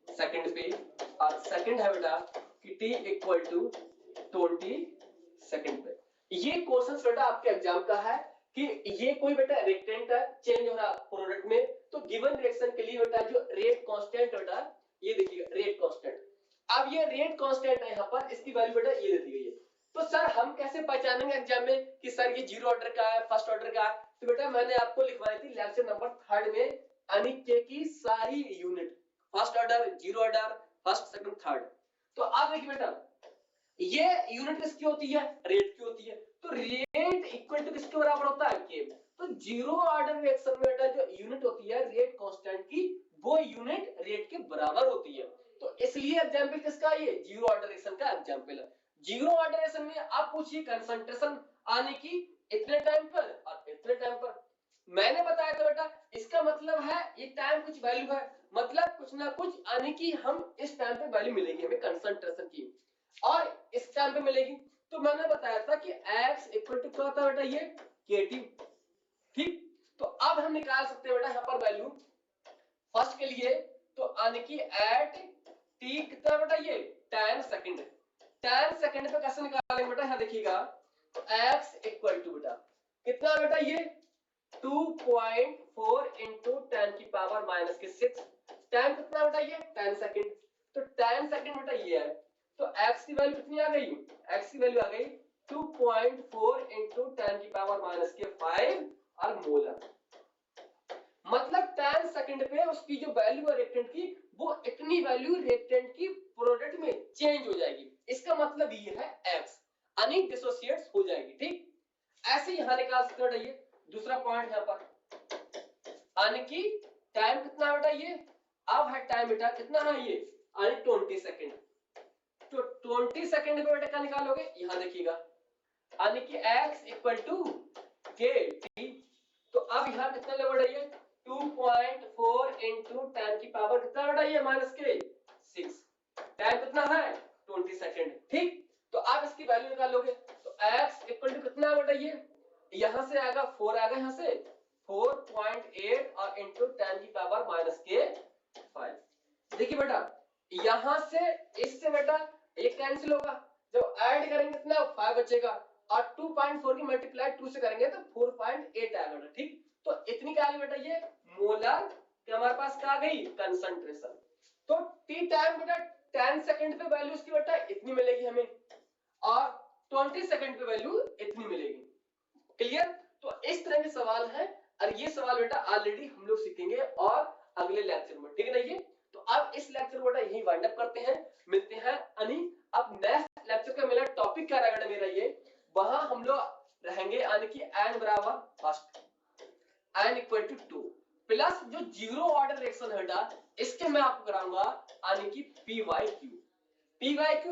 Speaker 1: सेकंड पे, और सेकंड है बेटा कि t इक्वल टू 20 सेकंड पे। ये क्वेश्चन बेटा आपके एग्जाम का है कि ये कोई बेटा रिएक्टेंट है, चेंज हो रहा प्रोडक्ट में, तो गिवन रिएक्शन के लिए बेटा जो रेट कांस्टेंट बेटा ये देखिएगा रेट कांस्टेंट। अब ये रेट कांस्टेंट है यहाँ पर, इसकी वैल्यू बेटा ये दे दी गई है। तो सर हम कैसे पहचानेंगे एग्जाम में कि सर ये जीरो ऑर्डर का है, फर्स्ट ऑर्डर का है? तो बेटा मैंने आपको लिखवाई थी लेक्चर नंबर 3 में अनिके की सारी unit, first order, zero order, first, second, third. तो अब देखिए बेटा ये यूनिट किसकी होती है? रेट की होती है। तो रेट इक्वल टू किसके बराबर होता है? के। तो जीरो ऑर्डर रिएक्शन में बेटा जो यूनिट होती है रेट कांस्टेंट की, वो यूनिट रेट के बराबर होती है। तो इसलिए एग्जांपल किसका? ये जीरो ऑर्डर रिएक्शन का एग्जांपल है। जीरो ऑर्डर रिएक्शन में आप पूछिए कंसंट्रेशन आने की इतने टाइम पर और इतने टाइम पर। मैंने बताया था बेटा इसका मतलब है ये टाइम कुछ वैल्यू है, मतलब कुछ ना कुछ आने की हम इस टाइम पे वैल्यू मिलेगी हमें कंसंट्रेशन की, और इस टाइम पे मिलेगी। तो मैंने बताया था कि x इक्वल टू क्या होता है बेटा? ये kT। ठीक, तो अब हम निकाल सकते हैं बेटा यहाँ पर वैल्यू फर्स्ट के लिए। तो आने की एट t कितना बेटा? ये 10 सेकंड। 10 सेकंड पे कैसे निकालेंगे बेटा? यहाँ देखिएगा तो x इक्वल टू बेटा कितना बेटा? ये 2.4 इंटू 10 की पावर माइनस के 6। टाइम कितना बेटा? ये 10 सेकंड। तो 10 सेकंड बेटा ये है। तो x की वैल्यू कितनी आ गई? x की वैल्यू आ गई 2.4 इंटू 10 की पावर माइनस के 5 और मोलर। मतलब 10 सेकंड पे उसकी जो वैल्यू है रिएक्टेंट की, वो इतनी वैल्यू रिएक्टेंट की प्रोडक्ट में चेंज हो जाएगी। इसका मतलब ये है x यानी डिसोसिएट्स हो जाएगी। ठीक, ऐसे यहां निकाल सकते हो। ये दूसरा पॉइंट यहां पर यानी कि टाइम कितना बेटा? ये अब है टाइम बेटा कितना है? ये यानी 20 सेकंड। तो 20 सेकंड पे बेटा क्या निकालोगे? यहां देखिएगा यानी कि x इक्वल टू kt। तो अब यहां कितना ले बेटा? ये 2.4 इंटू 10 की पावर कितना बेटा? ये माइनस के 6। टाइम कितना है? 20 सेकंड। ठीक, तो आप इसकी वैल्यू निकालोगे तो x इक्वल टू कितना बेटा? ये यहां से आएगा 4, आएगा यहां से 4.8 और इंटू 10 की पावर माइनस के 5। देखिए बेटा यहां से इससे बेटा ये कैंसिल होगा, जब ऐड करेंगे कितना 5 बचेगा, और 2.4 की मल्टीप्लाई 2 से करेंगे तो 4.8 आएगा बेटा। ठीक, तो इतनी क्या आ गई बेटा? ये मोलर कि हमारे पास क्या आ गई? कंसंट्रेशन। तो टी टाइम बेटा 10 सेकंड पे वैल्यू इसकी बेटा इतनी मिलेगी हमें, और 20 सेकंड पे वैल्यू इतनी मिलेगी। क्लियर? तो इस तरह के सवाल है, और ये सवाल बेटा ऑलरेडी हम लोग सीखेंगे और अगले लेक्चर में। ठीक है ना? ये तो अब इस लेक्चर बेटा यही वाइंड अप करते हैं, मिलते हैं अनि अब नेक्स्ट लेक्चर का मेरा टॉपिक क्या रहेगा मेरा? ये वहां हम लोग रहेंगे यानी कि n बराबर first, n equal to 2 plus जो जीरो ऑर्डर रिएक्शन है बेटा इसके मैं आपको कराऊंगा यानी कि PYQ।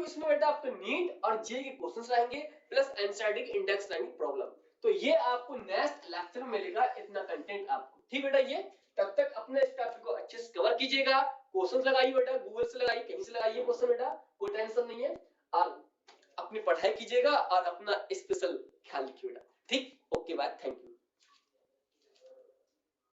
Speaker 1: इसमें बेटा आपको नीट और जे के क्वेश्चंस रहेंगे प्लस एनसीईआरटी के इंडेक्स रहेंगे प्रॉब्लम। तो ये आपको नेक्स्ट लेक्चर में मिलेगा इतना कंटेंट आपको। ठीक बेटा, ये तब तक अपने इस टॉपिक को अच्छे से कवर कीजिएगा। क्वेश्चंस लगाइए बेटा, गूगल से लगाइए, कहीं से लगाइए क्वेश्चन बेटा, कोई टेंशन नहीं है। और अपनी पढ़ाई कीजिएगा और अपना स्पेशल ख्याल रखिए बेटा। ठीक, ओके बाय, थैंक यू।